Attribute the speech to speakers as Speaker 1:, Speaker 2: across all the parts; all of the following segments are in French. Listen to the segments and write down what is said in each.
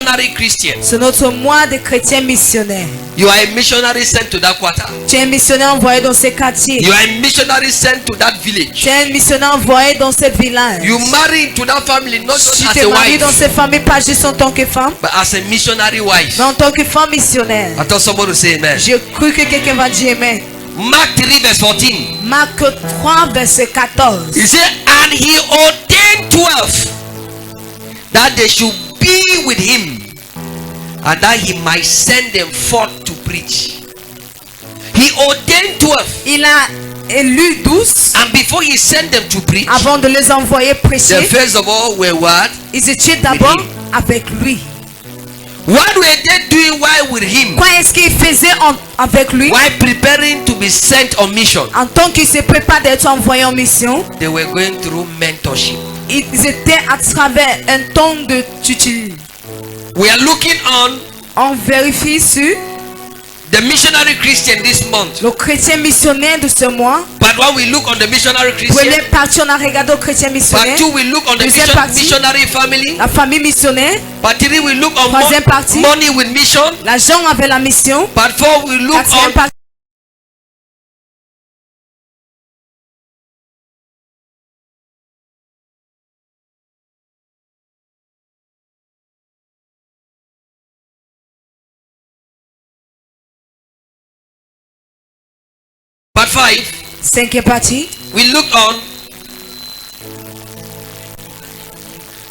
Speaker 1: missionary Christian.
Speaker 2: C'est notre mois de chrétiens missionnaires.
Speaker 1: You are a missionary sent to that quarter.
Speaker 2: Tu es un missionnaire envoyé dans ces quartiers.
Speaker 1: You are a missionary sent to that village.
Speaker 2: Tu es un missionnaire envoyé dans ce village.
Speaker 1: You marry into that family not just
Speaker 2: Tu
Speaker 1: as
Speaker 2: t'es
Speaker 1: a
Speaker 2: marié
Speaker 1: wife,
Speaker 2: dans cette famille pas juste en tant que femme,
Speaker 1: but as a missionary wife.
Speaker 2: mais en tant que femme missionnaire.
Speaker 1: I thought somebody would say amen.
Speaker 2: J'ai cru que quelqu'un va dire amen.
Speaker 1: Mark 3 verse 14.
Speaker 2: Marc 3 verset 14.
Speaker 1: He said, and he ordained 12 that they should be with him, and that he might send them forth to preach. He ordained 12.
Speaker 2: Il a élu 12
Speaker 1: And before he sent them to preach,
Speaker 2: avant de les envoyer
Speaker 1: the
Speaker 2: prêcher.
Speaker 1: first of all were what?
Speaker 2: Ils étaient d'abord avec lui.
Speaker 1: What were they doing while with him?
Speaker 2: Quoi est-ce qu'ils faisaient avec lui?
Speaker 1: While preparing to be sent on mission,
Speaker 2: En tant qu'ils se préparent d'être envoyés en mission,
Speaker 1: they were going through mentorship.
Speaker 2: ils étaient à travers un temps de tutel.
Speaker 1: We are looking on
Speaker 2: On vérifie sur
Speaker 1: the missionary Christian this month.
Speaker 2: le chrétien missionnaire de ce mois.
Speaker 1: Part 1 we look on the missionary Christian.
Speaker 2: Première partie, on a regardé le chrétien missionnaire.
Speaker 1: Part 2 we look on the
Speaker 2: Deuxième partie,
Speaker 1: missionary family.
Speaker 2: la famille missionnaire.
Speaker 1: Part 3 we look on
Speaker 2: Troisième partie,
Speaker 1: money with mission.
Speaker 2: l'argent avec la mission.
Speaker 1: Part 4 we look
Speaker 2: Quatrième
Speaker 1: on
Speaker 2: partie,
Speaker 1: part 5
Speaker 2: cinquième partie,
Speaker 1: we look on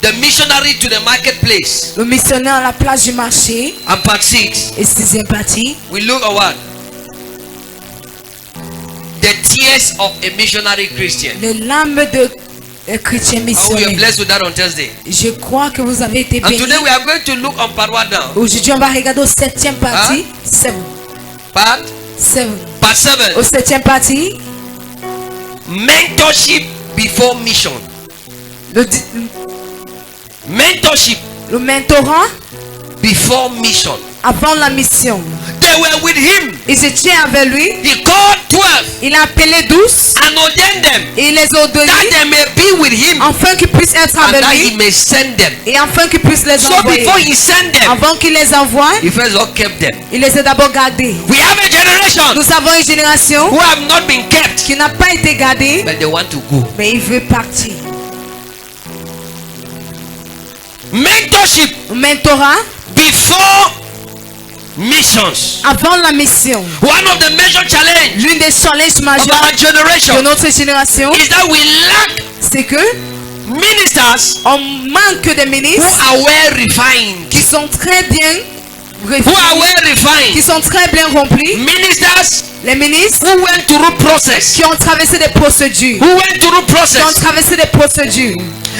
Speaker 1: the missionary to the marketplace.
Speaker 2: le missionnaire à la place du marché.
Speaker 1: And part 6
Speaker 2: Et sixième partie,
Speaker 1: we look at what? The tears of a missionary Christian.
Speaker 2: les larmes de chrétien
Speaker 1: Oh, we are
Speaker 2: missionnaire.
Speaker 1: blessed with that on Thursday.
Speaker 2: Je crois que vous avez été
Speaker 1: And
Speaker 2: bénis.
Speaker 1: today we are going to look on part 1 now.
Speaker 2: Aujourd'hui, on va regarder au septième partie.
Speaker 1: Part
Speaker 2: 7. Au
Speaker 1: 7.
Speaker 2: septième partie,
Speaker 1: Mentorship before mission. Mentorship
Speaker 2: le mentorat
Speaker 1: before mission.
Speaker 2: avant la mission.
Speaker 1: They were with him.
Speaker 2: Ils étaient avec lui.
Speaker 1: He called 12
Speaker 2: Il a appelé 12
Speaker 1: and ordained them
Speaker 2: et il les a ordonnés
Speaker 1: that they may be with him
Speaker 2: afin qu'ils puissent être
Speaker 1: and
Speaker 2: avec
Speaker 1: that he
Speaker 2: lui
Speaker 1: may send them.
Speaker 2: et afin qu'ils puissent les
Speaker 1: So
Speaker 2: envoyer.
Speaker 1: before he sent them,
Speaker 2: Avant qu'il les envoie,
Speaker 1: he first of all kept them.
Speaker 2: il les a d'abord gardés.
Speaker 1: We have a generation
Speaker 2: Nous avons une génération
Speaker 1: who have not been kept,
Speaker 2: qui n'a pas été gardée,
Speaker 1: but they want to go.
Speaker 2: mais il veut partir.
Speaker 1: Mentorship
Speaker 2: Mentorat
Speaker 1: before missions.
Speaker 2: avant la mission.
Speaker 1: One of the major challenges
Speaker 2: L'une des challenges
Speaker 1: of
Speaker 2: majeurs
Speaker 1: our
Speaker 2: de
Speaker 1: generation
Speaker 2: notre génération,
Speaker 1: is that we lack
Speaker 2: c'est que
Speaker 1: ministers
Speaker 2: on manque de
Speaker 1: who
Speaker 2: ministres
Speaker 1: are well refined.
Speaker 2: qui sont très bien
Speaker 1: Who are well
Speaker 2: qui
Speaker 1: refined.
Speaker 2: sont très bien remplis.
Speaker 1: Ministers
Speaker 2: Les ministres
Speaker 1: who went through process.
Speaker 2: qui ont traversé des procédures.
Speaker 1: Who went through
Speaker 2: Qui ont
Speaker 1: process.
Speaker 2: traversé des procédures.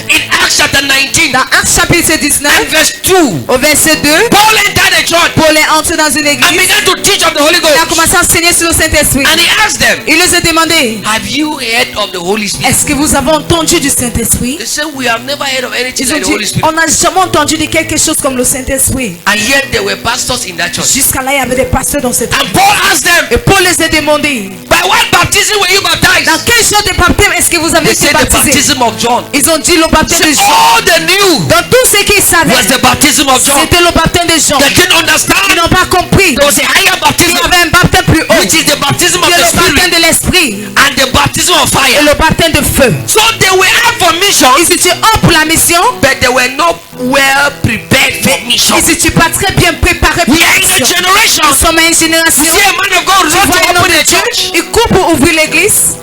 Speaker 1: In Acts chapter 19
Speaker 2: Dans Actes chapitre
Speaker 1: and
Speaker 2: 19,
Speaker 1: verse 2,
Speaker 2: au verset 2,
Speaker 1: Paul entered the church
Speaker 2: Paul est entré dans une
Speaker 1: and
Speaker 2: église.
Speaker 1: began to teach of the Holy
Speaker 2: Il a
Speaker 1: Ghost.
Speaker 2: commencé à enseigner sur le Saint-Esprit.
Speaker 1: And he asked them,
Speaker 2: Il les a demandé,
Speaker 1: have you heard of the Holy Spirit?
Speaker 2: est-ce que vous avez entendu du Saint-Esprit?
Speaker 1: They said, we have never heard of anything
Speaker 2: Ils ont
Speaker 1: like the Holy
Speaker 2: dit,
Speaker 1: Spirit.
Speaker 2: on n'a jamais entendu de quelque chose comme le Saint-Esprit.
Speaker 1: And yet there were pastors in that church.
Speaker 2: Jusqu'à là, il y avait des pasteurs dans cette
Speaker 1: And
Speaker 2: église.
Speaker 1: Paul asked them,
Speaker 2: Et Paul les a demandé,
Speaker 1: by what baptism were you baptized?
Speaker 2: dans quel genre de baptême est-ce que vous avez
Speaker 1: They
Speaker 2: été
Speaker 1: said the
Speaker 2: baptisés?
Speaker 1: baptism of John.
Speaker 2: Ils ont dit le baptême de Jean.
Speaker 1: All they knew
Speaker 2: Dans tout ce qu'ils savaient,
Speaker 1: was the baptism of John.
Speaker 2: c'était le baptême de Jean.
Speaker 1: They didn't
Speaker 2: Ils
Speaker 1: understand
Speaker 2: n'ont pas compris
Speaker 1: there was a higher
Speaker 2: qu'il
Speaker 1: baptism,
Speaker 2: y avait un baptême plus haut,
Speaker 1: which is the baptism of
Speaker 2: qui est
Speaker 1: the
Speaker 2: le baptême
Speaker 1: Spirit
Speaker 2: de l'esprit
Speaker 1: and the baptism of
Speaker 2: et
Speaker 1: fire.
Speaker 2: le baptême de feu.
Speaker 1: So they were out for mission,
Speaker 2: Ils étaient hors pour la mission,
Speaker 1: but they were not well prepared for mission.
Speaker 2: ils n'étaient pas très bien préparés pour
Speaker 1: We
Speaker 2: la
Speaker 1: are in a
Speaker 2: mission.
Speaker 1: generation.
Speaker 2: Nous sommes à une génération.
Speaker 1: See a man of God
Speaker 2: Tu
Speaker 1: run
Speaker 2: vois
Speaker 1: to
Speaker 2: un homme
Speaker 1: open
Speaker 2: de
Speaker 1: a
Speaker 2: Dieu,
Speaker 1: church.
Speaker 2: il court pour ouvrir l'église.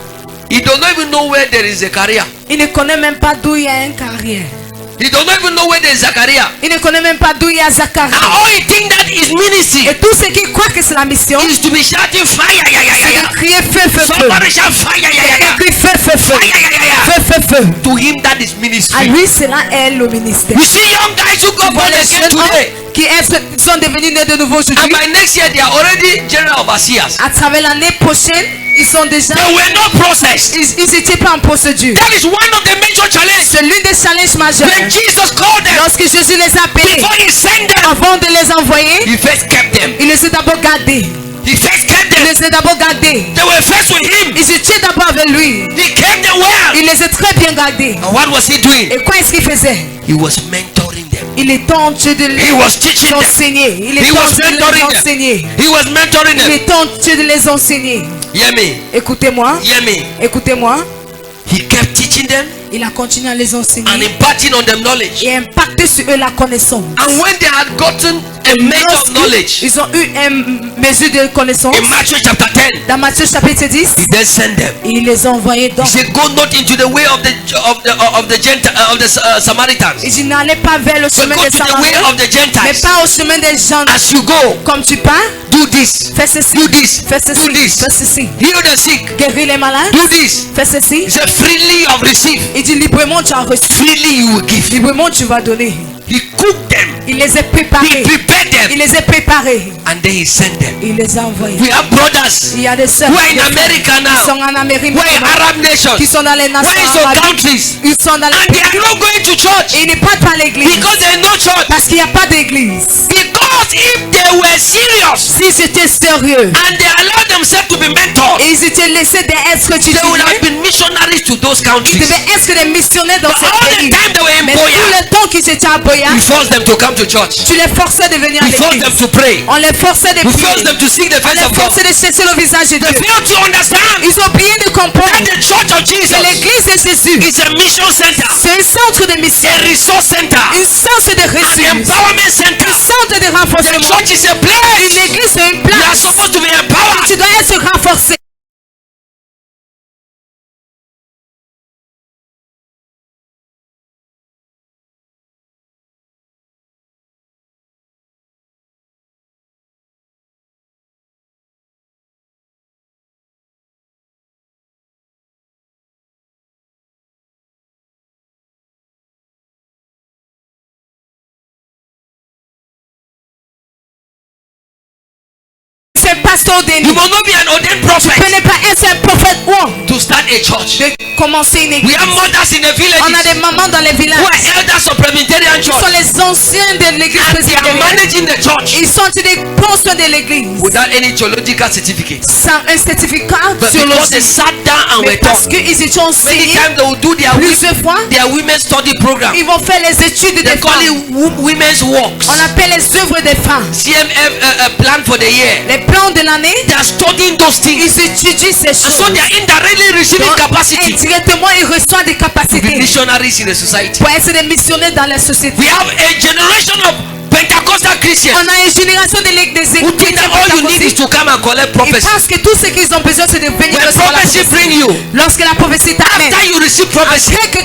Speaker 1: He does not even know where there is Zechariah.
Speaker 2: Il ne connaît même pas d'où il y a une carrière.
Speaker 1: He does not even know where there is Zechariah.
Speaker 2: Il ne connaît même pas d'où il y a Zacharie.
Speaker 1: And all he think that is ministry
Speaker 2: Et tout ce qui croit que c'est la mission,
Speaker 1: is to be shouting fire, yeah, yeah, yeah,
Speaker 2: c'est
Speaker 1: yeah.
Speaker 2: de crier feu, feu, feu.
Speaker 1: Somebody shout fire, yeah, yeah, yeah.
Speaker 2: Crie feu, feu, feu.
Speaker 1: Fire, yeah, yeah, yeah.
Speaker 2: Feu, feu, feu.
Speaker 1: To him that is
Speaker 2: À
Speaker 1: ministry.
Speaker 2: lui, cela est le ministère.
Speaker 1: We see young guys who go born
Speaker 2: Les
Speaker 1: again
Speaker 2: jeunes hommes
Speaker 1: today.
Speaker 2: qui sont devenus nés de nouveau
Speaker 1: And
Speaker 2: aujourd'hui,
Speaker 1: by next year they are already general overseers.
Speaker 2: à travers l'année prochaine, ils sont déjà,
Speaker 1: They were not processed.
Speaker 2: ils n'étaient pas en procédure.
Speaker 1: That is one of the major challenges.
Speaker 2: C'est l'une des challenges majeurs.
Speaker 1: When Jesus called them,
Speaker 2: Lorsque Jésus les a appelés,
Speaker 1: before he sent them,
Speaker 2: avant de les envoyer,
Speaker 1: he first kept them.
Speaker 2: il les a d'abord gardés.
Speaker 1: He first kept
Speaker 2: Il
Speaker 1: them.
Speaker 2: les a d'abord gardés.
Speaker 1: They were first with him.
Speaker 2: Ils étaient d'abord avec lui.
Speaker 1: He kept them well.
Speaker 2: Il les a très bien gardés.
Speaker 1: And what was he doing?
Speaker 2: Et quoi est-ce qu'il faisait?
Speaker 1: He was mentoring them.
Speaker 2: Il est temps Dieu de
Speaker 1: He was teaching
Speaker 2: les
Speaker 1: them.
Speaker 2: enseigner. Il est
Speaker 1: He
Speaker 2: temps
Speaker 1: was
Speaker 2: Dieu de les
Speaker 1: mentoring them.
Speaker 2: enseigner.
Speaker 1: He was mentoring
Speaker 2: Il
Speaker 1: them.
Speaker 2: est temps Dieu de les enseigner.
Speaker 1: Hear me.
Speaker 2: Écoutez-moi.
Speaker 1: Hear me.
Speaker 2: Écoutez-moi.
Speaker 1: He kept teaching them
Speaker 2: Il a continué à les
Speaker 1: and
Speaker 2: enseigner
Speaker 1: imparting on them knowledge.
Speaker 2: et impacté sur eux la connaissance.
Speaker 1: And when they had gotten a measure of knowledge,
Speaker 2: Ils ont eu une mesure de connaissance.
Speaker 1: in Matthew chapter 10,
Speaker 2: Dans Matthieu chapitre 10,
Speaker 1: he then sent them.
Speaker 2: il les a envoyés dans.
Speaker 1: He said, "Go not into the way of the Samaritans,
Speaker 2: Il dit n'allez pas vers le
Speaker 1: but
Speaker 2: chemin
Speaker 1: go
Speaker 2: des
Speaker 1: to the way
Speaker 2: Samaritains,
Speaker 1: of the
Speaker 2: mais
Speaker 1: Gentiles.
Speaker 2: pas au chemin des gens.
Speaker 1: As you go,
Speaker 2: Comme tu pars,
Speaker 1: do this,
Speaker 2: fais ceci,
Speaker 1: do this,
Speaker 2: fais
Speaker 1: do
Speaker 2: ceci,
Speaker 1: this.
Speaker 2: fais ceci.
Speaker 1: Heal the sick,
Speaker 2: Guéris les malades,
Speaker 1: do this."
Speaker 2: fais ceci.
Speaker 1: He said, "Freely of receive,
Speaker 2: Il dit librement tu as reçu,
Speaker 1: freely you will give."
Speaker 2: librement tu vas donner.
Speaker 1: He cooked them,
Speaker 2: Il les a
Speaker 1: he
Speaker 2: préparés,
Speaker 1: prepared
Speaker 2: il
Speaker 1: them,
Speaker 2: les a préparés,
Speaker 1: and then he sent them.
Speaker 2: il les a envoyés.
Speaker 1: We have brothers
Speaker 2: Il y a des sœurs
Speaker 1: who are in
Speaker 2: des frères
Speaker 1: America
Speaker 2: qui sont
Speaker 1: now,
Speaker 2: en Amérique,
Speaker 1: who are in Arab nations,
Speaker 2: qui sont dans les
Speaker 1: who are
Speaker 2: nations
Speaker 1: in some
Speaker 2: arabes,
Speaker 1: countries,
Speaker 2: ils sont dans
Speaker 1: and
Speaker 2: les
Speaker 1: they are not going to church
Speaker 2: et ils ne partent pas à l'église
Speaker 1: because there is no church.
Speaker 2: parce qu'il n'y a pas d'église.
Speaker 1: Because if they were serious
Speaker 2: S'ils étaient sérieux
Speaker 1: and they allowed themselves to be mentored,
Speaker 2: et ils étaient laissés d'être
Speaker 1: they would have
Speaker 2: tutelés,
Speaker 1: been missionaries to those
Speaker 2: ils
Speaker 1: countries.
Speaker 2: devaient être des missionnaires dans
Speaker 1: But
Speaker 2: ces
Speaker 1: all the
Speaker 2: pays.
Speaker 1: time they were in
Speaker 2: Mais tout
Speaker 1: Boya,
Speaker 2: le temps qu'ils étaient à Boya,
Speaker 1: we forced them to come to church.
Speaker 2: tu les forçais de venir à
Speaker 1: We forced
Speaker 2: l'église.
Speaker 1: them to pray.
Speaker 2: On les forçait de
Speaker 1: We
Speaker 2: prier.
Speaker 1: forced them to seek the
Speaker 2: On
Speaker 1: face
Speaker 2: les
Speaker 1: of God.
Speaker 2: forçait de chercher le visage de
Speaker 1: They
Speaker 2: Dieu.
Speaker 1: failed to understand
Speaker 2: Ils ont oublié de comprendre
Speaker 1: that the church of
Speaker 2: que
Speaker 1: Jesus
Speaker 2: l'église de Jésus,
Speaker 1: is a mission center,
Speaker 2: c'est un centre de mission,
Speaker 1: a resource center,
Speaker 2: un centre de
Speaker 1: an
Speaker 2: ressources,
Speaker 1: empowerment center.
Speaker 2: un centre de
Speaker 1: The
Speaker 2: renforcement.
Speaker 1: church is a
Speaker 2: Une
Speaker 1: place.
Speaker 2: église, c'est une
Speaker 1: You are
Speaker 2: place.
Speaker 1: supposed to be empowered.
Speaker 2: Tu dois être renforcé. C'est pasteur
Speaker 1: You
Speaker 2: Denis.
Speaker 1: must not be an ordained
Speaker 2: Tu
Speaker 1: prophet
Speaker 2: ne pas être un prophète ou
Speaker 1: to start a church.
Speaker 2: de commencer une
Speaker 1: We
Speaker 2: église.
Speaker 1: have mothers in the
Speaker 2: On a
Speaker 1: villages
Speaker 2: des mamans dans les
Speaker 1: who
Speaker 2: villages.
Speaker 1: are elders of Presbyterian
Speaker 2: Ils sont
Speaker 1: church
Speaker 2: les anciens de l'église
Speaker 1: and they are
Speaker 2: presbytérienne.
Speaker 1: managing the church
Speaker 2: Ils sont des postes de l'église
Speaker 1: without any theological certificate.
Speaker 2: sans un certificat
Speaker 1: But because they
Speaker 2: théologique.
Speaker 1: sat down and
Speaker 2: Mais
Speaker 1: were
Speaker 2: parce
Speaker 1: taught,
Speaker 2: qu'ils étaient
Speaker 1: many
Speaker 2: enseignés
Speaker 1: times they will do
Speaker 2: plusieurs fois,
Speaker 1: their women's study program.
Speaker 2: ils vont faire les études
Speaker 1: They
Speaker 2: des
Speaker 1: call
Speaker 2: femmes.
Speaker 1: it women's works.
Speaker 2: On appelle les œuvres des femmes.
Speaker 1: CMF plan for the year.
Speaker 2: Les plans de l'année,
Speaker 1: They are studying those things.
Speaker 2: ils étudient ces
Speaker 1: And so
Speaker 2: choses.
Speaker 1: they are indirectly receiving
Speaker 2: Donc,
Speaker 1: capacity
Speaker 2: indirectement, ils reçoivent des
Speaker 1: to be
Speaker 2: capacités
Speaker 1: missionaries in the society.
Speaker 2: pour être des missionnaires dans la société.
Speaker 1: We have a generation of Pentecostal Christians
Speaker 2: On a une génération de l'église
Speaker 1: who think that all you need is to come and collect
Speaker 2: Ils
Speaker 1: prophecy.
Speaker 2: pensent que tout ce qu'ils ont besoin, c'est de venir
Speaker 1: When
Speaker 2: recevoir la
Speaker 1: prophecy
Speaker 2: prophétie.
Speaker 1: bring you,
Speaker 2: Lorsque la prophétie t'amène,
Speaker 1: after you receive prophecy,
Speaker 2: après que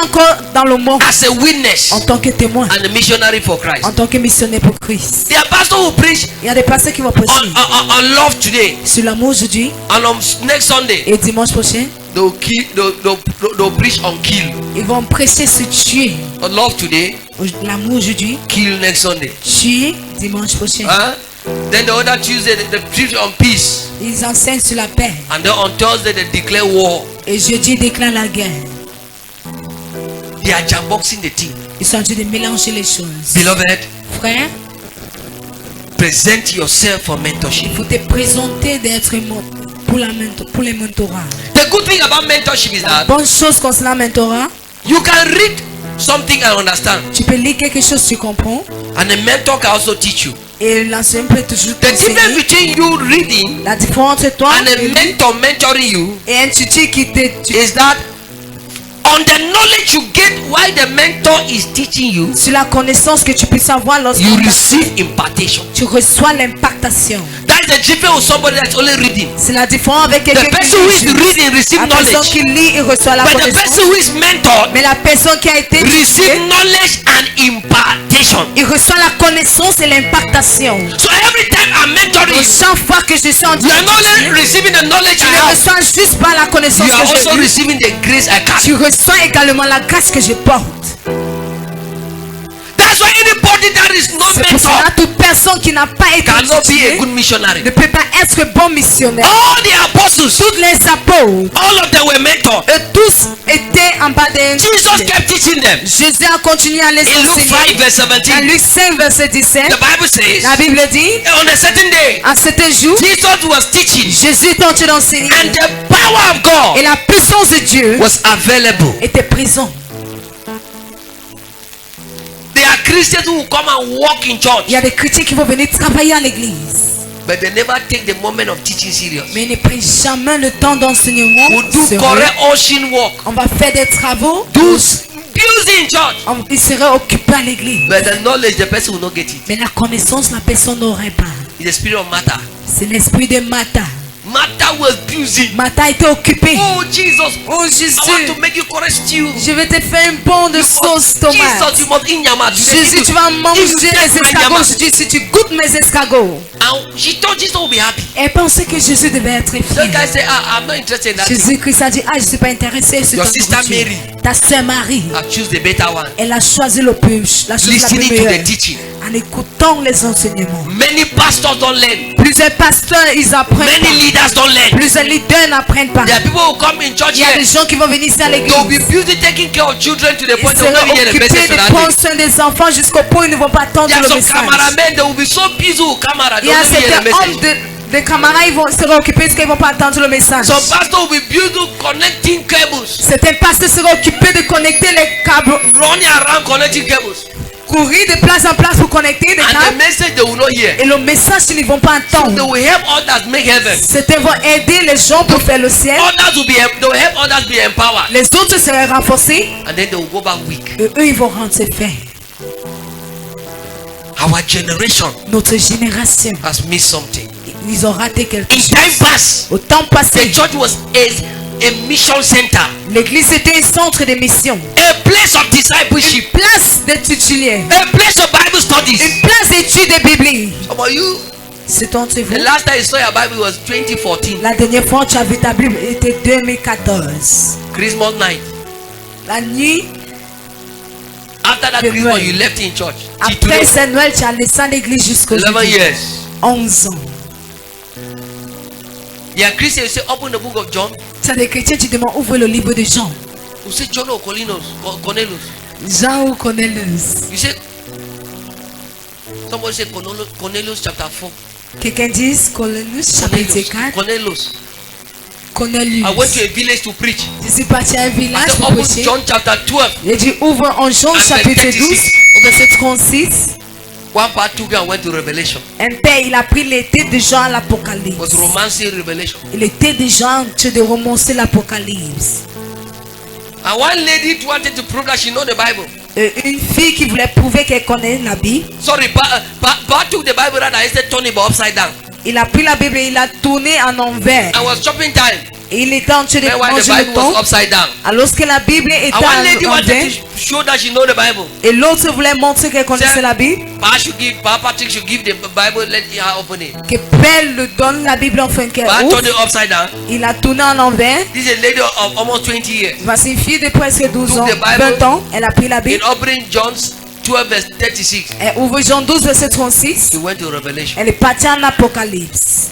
Speaker 2: encore dans le monde
Speaker 1: as a witness
Speaker 2: en tant que témoin,
Speaker 1: and a missionary for Christ.
Speaker 2: en tant que missionnaire pour Christ.
Speaker 1: There are pastors who preach
Speaker 2: Il y a des pasteurs qui vont prêcher
Speaker 1: on love today,
Speaker 2: sur l'amour aujourd'hui
Speaker 1: and on next Sunday
Speaker 2: et dimanche prochain,
Speaker 1: they'll preach on kill.
Speaker 2: ils vont prêcher sur tuer.
Speaker 1: On love today,
Speaker 2: L'amour aujourd'hui,
Speaker 1: kill next Sunday.
Speaker 2: tuer dimanche prochain.
Speaker 1: Huh? Then the other Tuesday they preach on peace,
Speaker 2: Ils enseignent sur la paix.
Speaker 1: and then on Thursday they declare war.
Speaker 2: Et jeudi, ils déclarent la guerre.
Speaker 1: They are jamboxing the thing.
Speaker 2: Ils sont en train de mélanger les choses.
Speaker 1: Beloved,
Speaker 2: Frère,
Speaker 1: present yourself for mentorship.
Speaker 2: il faut te présenter d'être pour les mentorats.
Speaker 1: The good thing about mentorship is
Speaker 2: La
Speaker 1: that
Speaker 2: bonne chose concernant le mentorat,
Speaker 1: you can read something and understand,
Speaker 2: tu peux lire quelque chose, tu comprends.
Speaker 1: and a mentor can also teach you.
Speaker 2: Et l'enseignant peut toujours
Speaker 1: The difference
Speaker 2: t'enseigner.
Speaker 1: between you reading
Speaker 2: La différence entre toi
Speaker 1: and a mentor mentoring you
Speaker 2: et un tuteur qui te...
Speaker 1: is that on the knowledge you get while the mentor is teaching you,
Speaker 2: Sur la connaissance que tu peux savoir lorsque
Speaker 1: you receive impartation.
Speaker 2: tu reçois l'impactation.
Speaker 1: That's the difference with somebody that's only reading.
Speaker 2: C'est la différence avec
Speaker 1: The
Speaker 2: quelqu'un
Speaker 1: person who is
Speaker 2: lit.
Speaker 1: reading receive
Speaker 2: La personne
Speaker 1: knowledge,
Speaker 2: qui lit et reçoit la
Speaker 1: but the
Speaker 2: connaissance.
Speaker 1: person who is mentored
Speaker 2: Mais la personne qui a été
Speaker 1: receive
Speaker 2: tuée,
Speaker 1: knowledge and impartation.
Speaker 2: il reçoit la connaissance et l'impactation.
Speaker 1: So every time I'm mentoring
Speaker 2: Donc,
Speaker 1: you,
Speaker 2: chaque fois que je suis en
Speaker 1: you are not
Speaker 2: train
Speaker 1: only receiving the knowledge
Speaker 2: tu
Speaker 1: I
Speaker 2: ne
Speaker 1: have,
Speaker 2: reçois juste pas la connaissance
Speaker 1: you are
Speaker 2: que
Speaker 1: also
Speaker 2: j'ai eue,
Speaker 1: receiving the grace I carry.
Speaker 2: tu reçois également la grâce que je porte.
Speaker 1: That's why anybody that is not
Speaker 2: C'est pour cela
Speaker 1: mentored
Speaker 2: toute personne qui n'a pas été
Speaker 1: cannot be a
Speaker 2: tuée
Speaker 1: good missionary.
Speaker 2: ne peut pas être bon missionnaire.
Speaker 1: All the apostles,
Speaker 2: Toutes les apôtres,
Speaker 1: all of them were mentored.
Speaker 2: eux tous étaient en bas d'un
Speaker 1: Jesus kept teaching them.
Speaker 2: Jésus a continué à les
Speaker 1: In Luke 5
Speaker 2: enseigner.
Speaker 1: verse
Speaker 2: Dans
Speaker 1: 17,
Speaker 2: Luc 5 verset 17,
Speaker 1: the Bible says,
Speaker 2: la Bible dit,
Speaker 1: on a certain day,
Speaker 2: en cet jour,
Speaker 1: Jesus was teaching,
Speaker 2: Jésus est en train d'enseigner
Speaker 1: and the power of
Speaker 2: et
Speaker 1: God
Speaker 2: la puissance de Dieu
Speaker 1: was available.
Speaker 2: était présente.
Speaker 1: There are Christians who will come and walk in
Speaker 2: Il
Speaker 1: church,
Speaker 2: y a des chrétiens qui vont venir travailler à l'église,
Speaker 1: but they never take the moment of teaching serious.
Speaker 2: mais ils ne prennent jamais le temps d'enseignement.
Speaker 1: Will do
Speaker 2: sérieux.
Speaker 1: correct ocean work,
Speaker 2: On va faire des travaux,
Speaker 1: do building church,
Speaker 2: ils seraient occupés à l'église.
Speaker 1: but the knowledge the person will not get it.
Speaker 2: Mais la connaissance, la personne n'aurait pas.
Speaker 1: It's the spirit of matter.
Speaker 2: C'est l'esprit de Martha.
Speaker 1: Martha was busy.
Speaker 2: Martha était occupée.
Speaker 1: Oh Jesus,
Speaker 2: Oh
Speaker 1: I want
Speaker 2: Jésus,
Speaker 1: to make you correct stew.
Speaker 2: je vais te faire un bon de sauce tomate.
Speaker 1: Jesus, you must eat nyama.
Speaker 2: Jésus, tu vas manger
Speaker 1: If you
Speaker 2: les
Speaker 1: taste my
Speaker 2: escargots.
Speaker 1: nyama.
Speaker 2: Je dis, si tu goûtes mes escargots.
Speaker 1: And she thought Jesus would be happy.
Speaker 2: Elle pensait que Jésus devait être
Speaker 1: So the
Speaker 2: fier.
Speaker 1: guy said, I'm not interested in that.
Speaker 2: Jésus-Christ a dit, ah, je ne suis pas intéressé sur
Speaker 1: Your
Speaker 2: ta
Speaker 1: sister
Speaker 2: nourriture.
Speaker 1: Mary.
Speaker 2: Ta sœur Marie,
Speaker 1: I choose the better one.
Speaker 2: elle a choisi le plus, la chose la plus
Speaker 1: Listening to
Speaker 2: meilleure.
Speaker 1: the teaching.
Speaker 2: En écoutant les enseignements.
Speaker 1: Many pastors don't learn.
Speaker 2: Plusieurs pasteurs, ils apprennent
Speaker 1: Many
Speaker 2: pas.
Speaker 1: leaders don't learn.
Speaker 2: Plusieurs leaders n'apprennent pas.
Speaker 1: There are people who come in church
Speaker 2: Il y a
Speaker 1: here.
Speaker 2: des gens qui vont venir ici à l'église.
Speaker 1: They'll be busy taking care of children to the
Speaker 2: Ils
Speaker 1: point they will not
Speaker 2: seront
Speaker 1: hear the
Speaker 2: occupés
Speaker 1: message for
Speaker 2: de
Speaker 1: that
Speaker 2: prendre
Speaker 1: day.
Speaker 2: soin des enfants jusqu'au point où ils ne vont pas attendre
Speaker 1: There are
Speaker 2: le
Speaker 1: some
Speaker 2: message.
Speaker 1: cameramen, they will be so busy with camera,
Speaker 2: Il
Speaker 1: they
Speaker 2: y a
Speaker 1: will not hear the
Speaker 2: certains
Speaker 1: message.
Speaker 2: hommes de camarades, ils vont seront occupés parce qu'ils ne vont pas attendre le message.
Speaker 1: Some pastors will be busy connecting cables,
Speaker 2: Certains pasteurs seront occupés de connecter les câbles,
Speaker 1: running around connecting cables,
Speaker 2: courir de place en place pour connecter des
Speaker 1: and the
Speaker 2: câbles.
Speaker 1: message they will not hear.
Speaker 2: Et le message, ils ne vont pas
Speaker 1: They
Speaker 2: entendre.
Speaker 1: will help others make heaven.
Speaker 2: Certains vont aider les gens pour faire le ciel.
Speaker 1: Others will be they will help others be empowered,
Speaker 2: Les autres seraient renforcés.
Speaker 1: and then they will go back weak.
Speaker 2: Et eux, ils vont rentrer faibles.
Speaker 1: Our generation
Speaker 2: Notre génération,
Speaker 1: has missed something.
Speaker 2: ils ont raté quelque
Speaker 1: In
Speaker 2: chose.
Speaker 1: time past,
Speaker 2: Au temps
Speaker 1: the
Speaker 2: passé,
Speaker 1: church was a mission center,
Speaker 2: l'église était un centre de mission.
Speaker 1: a place of discipleship,
Speaker 2: Place d'études bibliques.
Speaker 1: a place of Bible studies.
Speaker 2: Une place d'études bibliques.
Speaker 1: Some of you,
Speaker 2: C'est entre vous.
Speaker 1: the last time you saw your Bible was 2014,
Speaker 2: La dernière fois que tu as vu ta Bible était 2014.
Speaker 1: Christmas night.
Speaker 2: La nuit,
Speaker 1: After that
Speaker 2: The
Speaker 1: Christmas,
Speaker 2: Noel.
Speaker 1: you left in church. Till
Speaker 2: après
Speaker 1: today,
Speaker 2: c'est Noël, tu as laissé l'église jusqu'au
Speaker 1: 11 years.
Speaker 2: 11 ans.
Speaker 1: There are Christians who say, open the book of John.
Speaker 2: Tu as des chrétiens, tu demandes ouvre le livre de Jean.
Speaker 1: You say John or Cornelius.
Speaker 2: Jean ou Cornelius.
Speaker 1: You say, somebody say Cornelius chapter 4.
Speaker 2: Quelqu'un dit Cornelius chapitre 4.
Speaker 1: Cornelius.
Speaker 2: Cornelius.
Speaker 1: I went to a village to preach.
Speaker 2: Je suis parti à un
Speaker 1: I
Speaker 2: village
Speaker 1: said,
Speaker 2: pour
Speaker 1: open
Speaker 2: prêcher.
Speaker 1: John chapter 12.
Speaker 2: J'ai dit ouvre en Jean
Speaker 1: And
Speaker 2: chapitre
Speaker 1: 36.
Speaker 2: 12 au verset 36.
Speaker 1: One part took me and went to Revelation.
Speaker 2: Un père, il a pris l'été de Jean à
Speaker 1: It
Speaker 2: l'Apocalypse.
Speaker 1: was romancing Revelation.
Speaker 2: Il était déjà en train de romancer l'Apocalypse.
Speaker 1: And one lady wanted to prove that she know the Bible.
Speaker 2: Une fille qui voulait prouver qu'elle connaît la Bible.
Speaker 1: Sorry, Pa took the Bible rather instead turn it upside down.
Speaker 2: Il a pris la Bible et il a tourné en envers.
Speaker 1: I was shopping time.
Speaker 2: Et il était en train de
Speaker 1: When the
Speaker 2: manger le
Speaker 1: Bible
Speaker 2: thon.
Speaker 1: was upside down.
Speaker 2: Alors que la Bible était
Speaker 1: And one lady
Speaker 2: à
Speaker 1: wanted
Speaker 2: l'envers.
Speaker 1: to show that she know the Bible.
Speaker 2: Et l'autre voulait montrer qu'elle connaissait la Bible.
Speaker 1: Papa Patrick should give the Bible, let her open it.
Speaker 2: Que Père le donne la Bible enfin qu'elle
Speaker 1: But I
Speaker 2: ouvre.
Speaker 1: turned it upside down.
Speaker 2: Il a tourné en envers.
Speaker 1: This is a lady of almost 20 years.
Speaker 2: Voici une fille de presque 12 ans,
Speaker 1: Took the Bible.
Speaker 2: 20 ans. Elle a pris la
Speaker 1: In
Speaker 2: Bible.
Speaker 1: opening John 12 verse 36,
Speaker 2: Elle ouvre Jean 12, verset 36.
Speaker 1: he went to Revelation.
Speaker 2: Elle est partie en Apocalypse.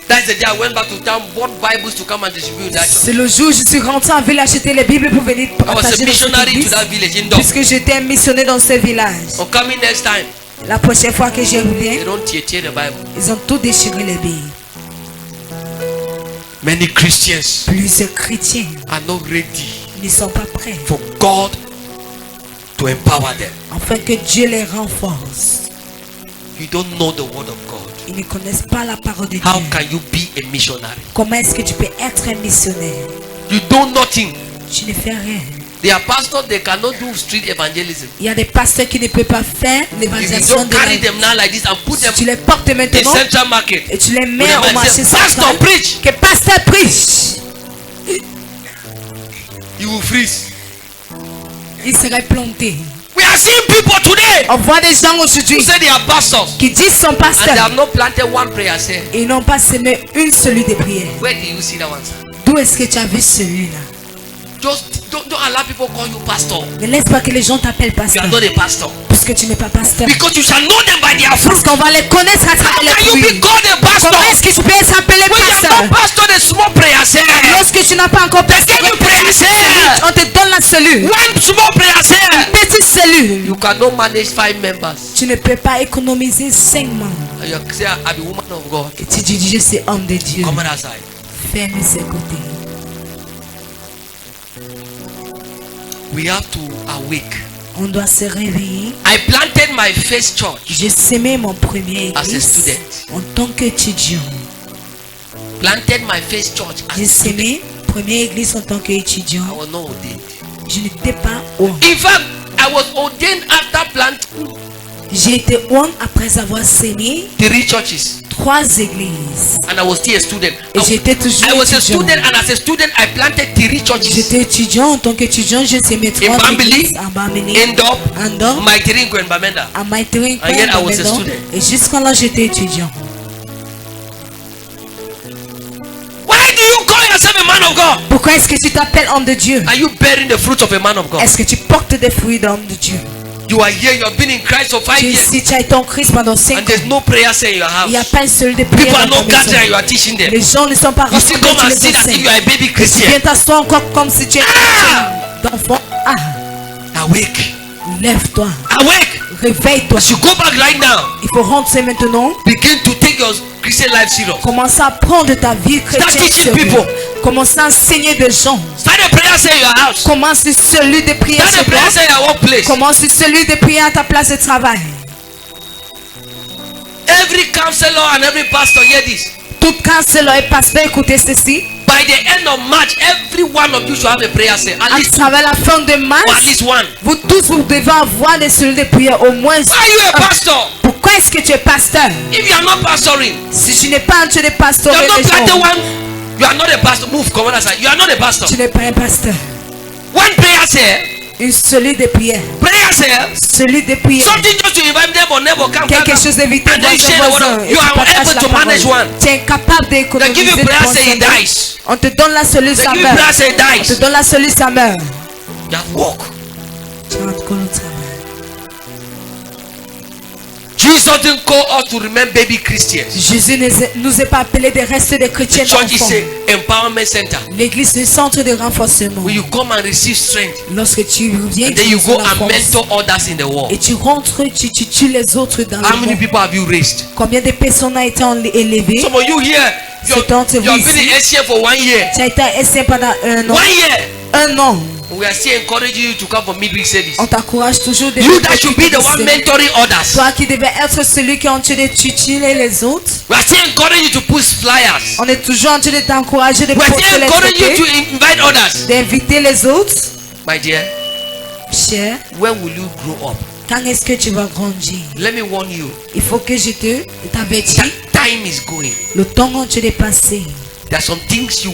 Speaker 1: That's the day I went back to town, bought Bibles to come and distribute that church.
Speaker 2: C'est le jour où je suis rentré en ville acheter les Bibles pour venir
Speaker 1: I was a
Speaker 2: partager dans cette
Speaker 1: missionary to
Speaker 2: église.
Speaker 1: that village in Dog.
Speaker 2: Puisque j'étais missionnaire dans ce village.
Speaker 1: I'm coming next time.
Speaker 2: La prochaine fois que je
Speaker 1: They
Speaker 2: reviens,
Speaker 1: don't tear the Bible.
Speaker 2: ils ont tout déchiré les Bibles.
Speaker 1: Many Christians
Speaker 2: Plusieurs chrétiens
Speaker 1: are not ready
Speaker 2: ne sont pas prêts
Speaker 1: for God to empower them.
Speaker 2: afin que Dieu les renforce.
Speaker 1: You don't know the word of God.
Speaker 2: Ils ne connaissent pas la parole de Dieu.
Speaker 1: How can you be a missionary?
Speaker 2: Comment est-ce que tu peux être un missionnaire?
Speaker 1: You do nothing.
Speaker 2: Tu ne fais rien.
Speaker 1: They are pastors, they cannot do street evangelism.
Speaker 2: Il y a des pasteurs qui ne peuvent pas faire
Speaker 1: If you
Speaker 2: l'évangélisation
Speaker 1: don't
Speaker 2: de
Speaker 1: carry
Speaker 2: la...
Speaker 1: them now like this and put them
Speaker 2: Tu les portes
Speaker 1: in
Speaker 2: maintenant
Speaker 1: central market,
Speaker 2: et tu les mets
Speaker 1: When
Speaker 2: au
Speaker 1: the man
Speaker 2: marché
Speaker 1: says, "Pastor,
Speaker 2: central.
Speaker 1: preach,"
Speaker 2: Que pasteur prêche.
Speaker 1: you will freeze.
Speaker 2: Il serait planté.
Speaker 1: We are seeing people today
Speaker 2: On voit des gens
Speaker 1: who
Speaker 2: aujourd'hui
Speaker 1: say they are pastors
Speaker 2: qui disent son
Speaker 1: and they
Speaker 2: pasteur.
Speaker 1: have not planted one prayer cell.
Speaker 2: Ils n'ont pas semé une seule de prière.
Speaker 1: Where do you see that one, sir?
Speaker 2: D'où est-ce que tu as vu celui-là?
Speaker 1: Just don't allow people call you pastor.
Speaker 2: Ne laisse pas que les gens t'appellent
Speaker 1: You
Speaker 2: pasteur.
Speaker 1: are not a pastor.
Speaker 2: Puisque tu n'es pas pasteur.
Speaker 1: Because you shall know them by their
Speaker 2: Parce
Speaker 1: fruit.
Speaker 2: qu'on va les connaître à
Speaker 1: How
Speaker 2: travers les
Speaker 1: can you be
Speaker 2: fruits.
Speaker 1: called a pastor
Speaker 2: Comment est-ce que tu peux être appelé
Speaker 1: when you have
Speaker 2: pasteur?
Speaker 1: not pastored a small prayer cell?
Speaker 2: Lorsque tu n'as pas encore
Speaker 1: They give you prayer cell.
Speaker 2: on te donne la cellule.
Speaker 1: One small prayer cell.
Speaker 2: Petite cellule.
Speaker 1: You cannot manage 5 members.
Speaker 2: Tu ne peux pas économiser 5 membres.
Speaker 1: And you say, I be woman of God.
Speaker 2: Et tu dis, je suis homme de Dieu.
Speaker 1: Come on outside.
Speaker 2: Ferme ses côtés.
Speaker 1: We have to awake.
Speaker 2: On doit se réveiller.
Speaker 1: I planted my first church
Speaker 2: J'ai semé mon premier
Speaker 1: as a
Speaker 2: église
Speaker 1: student.
Speaker 2: en tant qu'étudiant.
Speaker 1: Planted my first church as
Speaker 2: J'ai
Speaker 1: a student.
Speaker 2: semé première église en tant
Speaker 1: I
Speaker 2: qu'étudiant.
Speaker 1: was not ordained.
Speaker 2: Je n'étais pas homme.
Speaker 1: In fact, I was ordained after planting
Speaker 2: J'ai été homme après avoir semé
Speaker 1: 3 churches.
Speaker 2: 3 églises.
Speaker 1: And I was still a student.
Speaker 2: Et j'étais toujours
Speaker 1: I was a
Speaker 2: étudiant.
Speaker 1: student, and as a student, I planted 3 churches.
Speaker 2: J'étais étudiant. En tant qu'étudiant, j'ai semé 3
Speaker 1: Bambili,
Speaker 2: églises. À Bambili,
Speaker 1: In Dop,
Speaker 2: à Ndop,
Speaker 1: Maitirinko, and Bamenda.
Speaker 2: à Maitering,
Speaker 1: And yet I was a student.
Speaker 2: et jusqu'à là, j'étais étudiant.
Speaker 1: Why do you call yourself a man of God?
Speaker 2: Pourquoi est-ce que tu t'appelles homme de Dieu?
Speaker 1: Are you bearing the fruit of a man of God?
Speaker 2: Est-ce que tu portes des fruits d'homme de Dieu?
Speaker 1: You are here, you have been in Christ for 5
Speaker 2: Tu es
Speaker 1: years,
Speaker 2: ici, tu as été en Christ pendant 5
Speaker 1: and
Speaker 2: ans.
Speaker 1: there's no prayer say in your
Speaker 2: Il n'y a
Speaker 1: house.
Speaker 2: pas une seule de
Speaker 1: People
Speaker 2: prière
Speaker 1: are
Speaker 2: dans ta
Speaker 1: not gathering, and you
Speaker 2: maison.
Speaker 1: are teaching them.
Speaker 2: Les gens ne sont pas
Speaker 1: You still
Speaker 2: rassemblés,
Speaker 1: come and
Speaker 2: tu
Speaker 1: sit
Speaker 2: les
Speaker 1: as if you
Speaker 2: enseignes.
Speaker 1: are a baby
Speaker 2: Tu
Speaker 1: Christian.
Speaker 2: viens t'asseoir encore comme si tu étais d'enfant. Ah,
Speaker 1: Awake.
Speaker 2: lève-toi,
Speaker 1: Awake.
Speaker 2: réveille-toi.
Speaker 1: As you go back right now,
Speaker 2: Il faut rentrer maintenant.
Speaker 1: begin to take your Christian life serious.
Speaker 2: Commence à prendre ta vie
Speaker 1: Start
Speaker 2: chrétienne
Speaker 1: teaching
Speaker 2: sérieux.
Speaker 1: people.
Speaker 2: Commence à enseigner des gens.
Speaker 1: Start a prayer say in your house.
Speaker 2: Commence celui de prière
Speaker 1: Start a
Speaker 2: chez toi.
Speaker 1: prayer say in your workplace.
Speaker 2: Commence celui de prière à ta place de travail.
Speaker 1: Every counselor and every pastor hear this.
Speaker 2: Tout canceleur et pasteur, écoutez ceci.
Speaker 1: By the end of March, every one of you should have a prayer say. At
Speaker 2: À
Speaker 1: least,
Speaker 2: travers la fin de
Speaker 1: or at
Speaker 2: mars,
Speaker 1: least one.
Speaker 2: vous tous, vous devez avoir des cellules de prière au moins.
Speaker 1: Why are you a pastor?
Speaker 2: Pourquoi est-ce que tu es pasteur?
Speaker 1: If you are not pastoring,
Speaker 2: Si tu n'es pas en train de
Speaker 1: you
Speaker 2: pastorer
Speaker 1: have not
Speaker 2: les
Speaker 1: planted
Speaker 2: gens,
Speaker 1: one. You are not a pastor. Move, come on outside. You are not a pastor.
Speaker 2: tu n'es pas un pasteur.
Speaker 1: One prayer say.
Speaker 2: Une cellule de prière.
Speaker 1: Prayer say.
Speaker 2: Cellule de prière.
Speaker 1: Something just to invite neighbor, neighbor, come,
Speaker 2: Quelque
Speaker 1: come.
Speaker 2: chose d'éviter
Speaker 1: And then you share the word of-
Speaker 2: et
Speaker 1: You
Speaker 2: tu
Speaker 1: are
Speaker 2: partages
Speaker 1: able
Speaker 2: la
Speaker 1: to manage
Speaker 2: parole.
Speaker 1: one.
Speaker 2: Tu es incapable
Speaker 1: They
Speaker 2: d'économiser
Speaker 1: give you
Speaker 2: de
Speaker 1: prayer say he
Speaker 2: concentrer.
Speaker 1: dies.
Speaker 2: On te donne la cellule,
Speaker 1: They
Speaker 2: ça
Speaker 1: give you
Speaker 2: meurt.
Speaker 1: prayer say he
Speaker 2: On te
Speaker 1: dies.
Speaker 2: donne la cellule, ça meurt.
Speaker 1: You have walk.
Speaker 2: Tu rentres au travail.
Speaker 1: Jesus didn't call us to remain baby Christians.
Speaker 2: Jésus ne nous est pas appelé de rester des chrétiens
Speaker 1: The church is
Speaker 2: d'enfants.
Speaker 1: a empowerment center
Speaker 2: L'église est le centre de renforcement.
Speaker 1: where you come and receive strength,
Speaker 2: Lorsque tu viens,
Speaker 1: and then
Speaker 2: tu
Speaker 1: you
Speaker 2: reçois
Speaker 1: go
Speaker 2: la
Speaker 1: and
Speaker 2: force.
Speaker 1: mentor others in the world.
Speaker 2: Et tu rentres, tu tues les autres dans
Speaker 1: How
Speaker 2: le
Speaker 1: many
Speaker 2: monde.
Speaker 1: people have you raised?
Speaker 2: Combien de personnes ont été élevées?
Speaker 1: Some of you here, you
Speaker 2: C'est entre
Speaker 1: have
Speaker 2: vous
Speaker 1: been
Speaker 2: ici.
Speaker 1: in SCM for 1 year.
Speaker 2: Tu as été SC pendant 1 an.
Speaker 1: 1 year.
Speaker 2: 1 an.
Speaker 1: We are still encouraging you to come for midweek service.
Speaker 2: On t'encourage toujours de
Speaker 1: You that should be the one mentoring others.
Speaker 2: Toi qui devais être celui qui est en train de tuteler les autres.
Speaker 1: We are still encouraging you to push flyers.
Speaker 2: On est toujours en train de t'encourager de
Speaker 1: We are
Speaker 2: porter
Speaker 1: still
Speaker 2: les
Speaker 1: encouraging you to
Speaker 2: traités,
Speaker 1: invite others.
Speaker 2: d'inviter les autres.
Speaker 1: My dear,
Speaker 2: Cher,
Speaker 1: when will you grow up?
Speaker 2: quand est-ce que tu vas grandir?
Speaker 1: Let me warn you.
Speaker 2: Il faut que je t'avertis.
Speaker 1: Time is going.
Speaker 2: Le temps en train de passer.
Speaker 1: There are some things you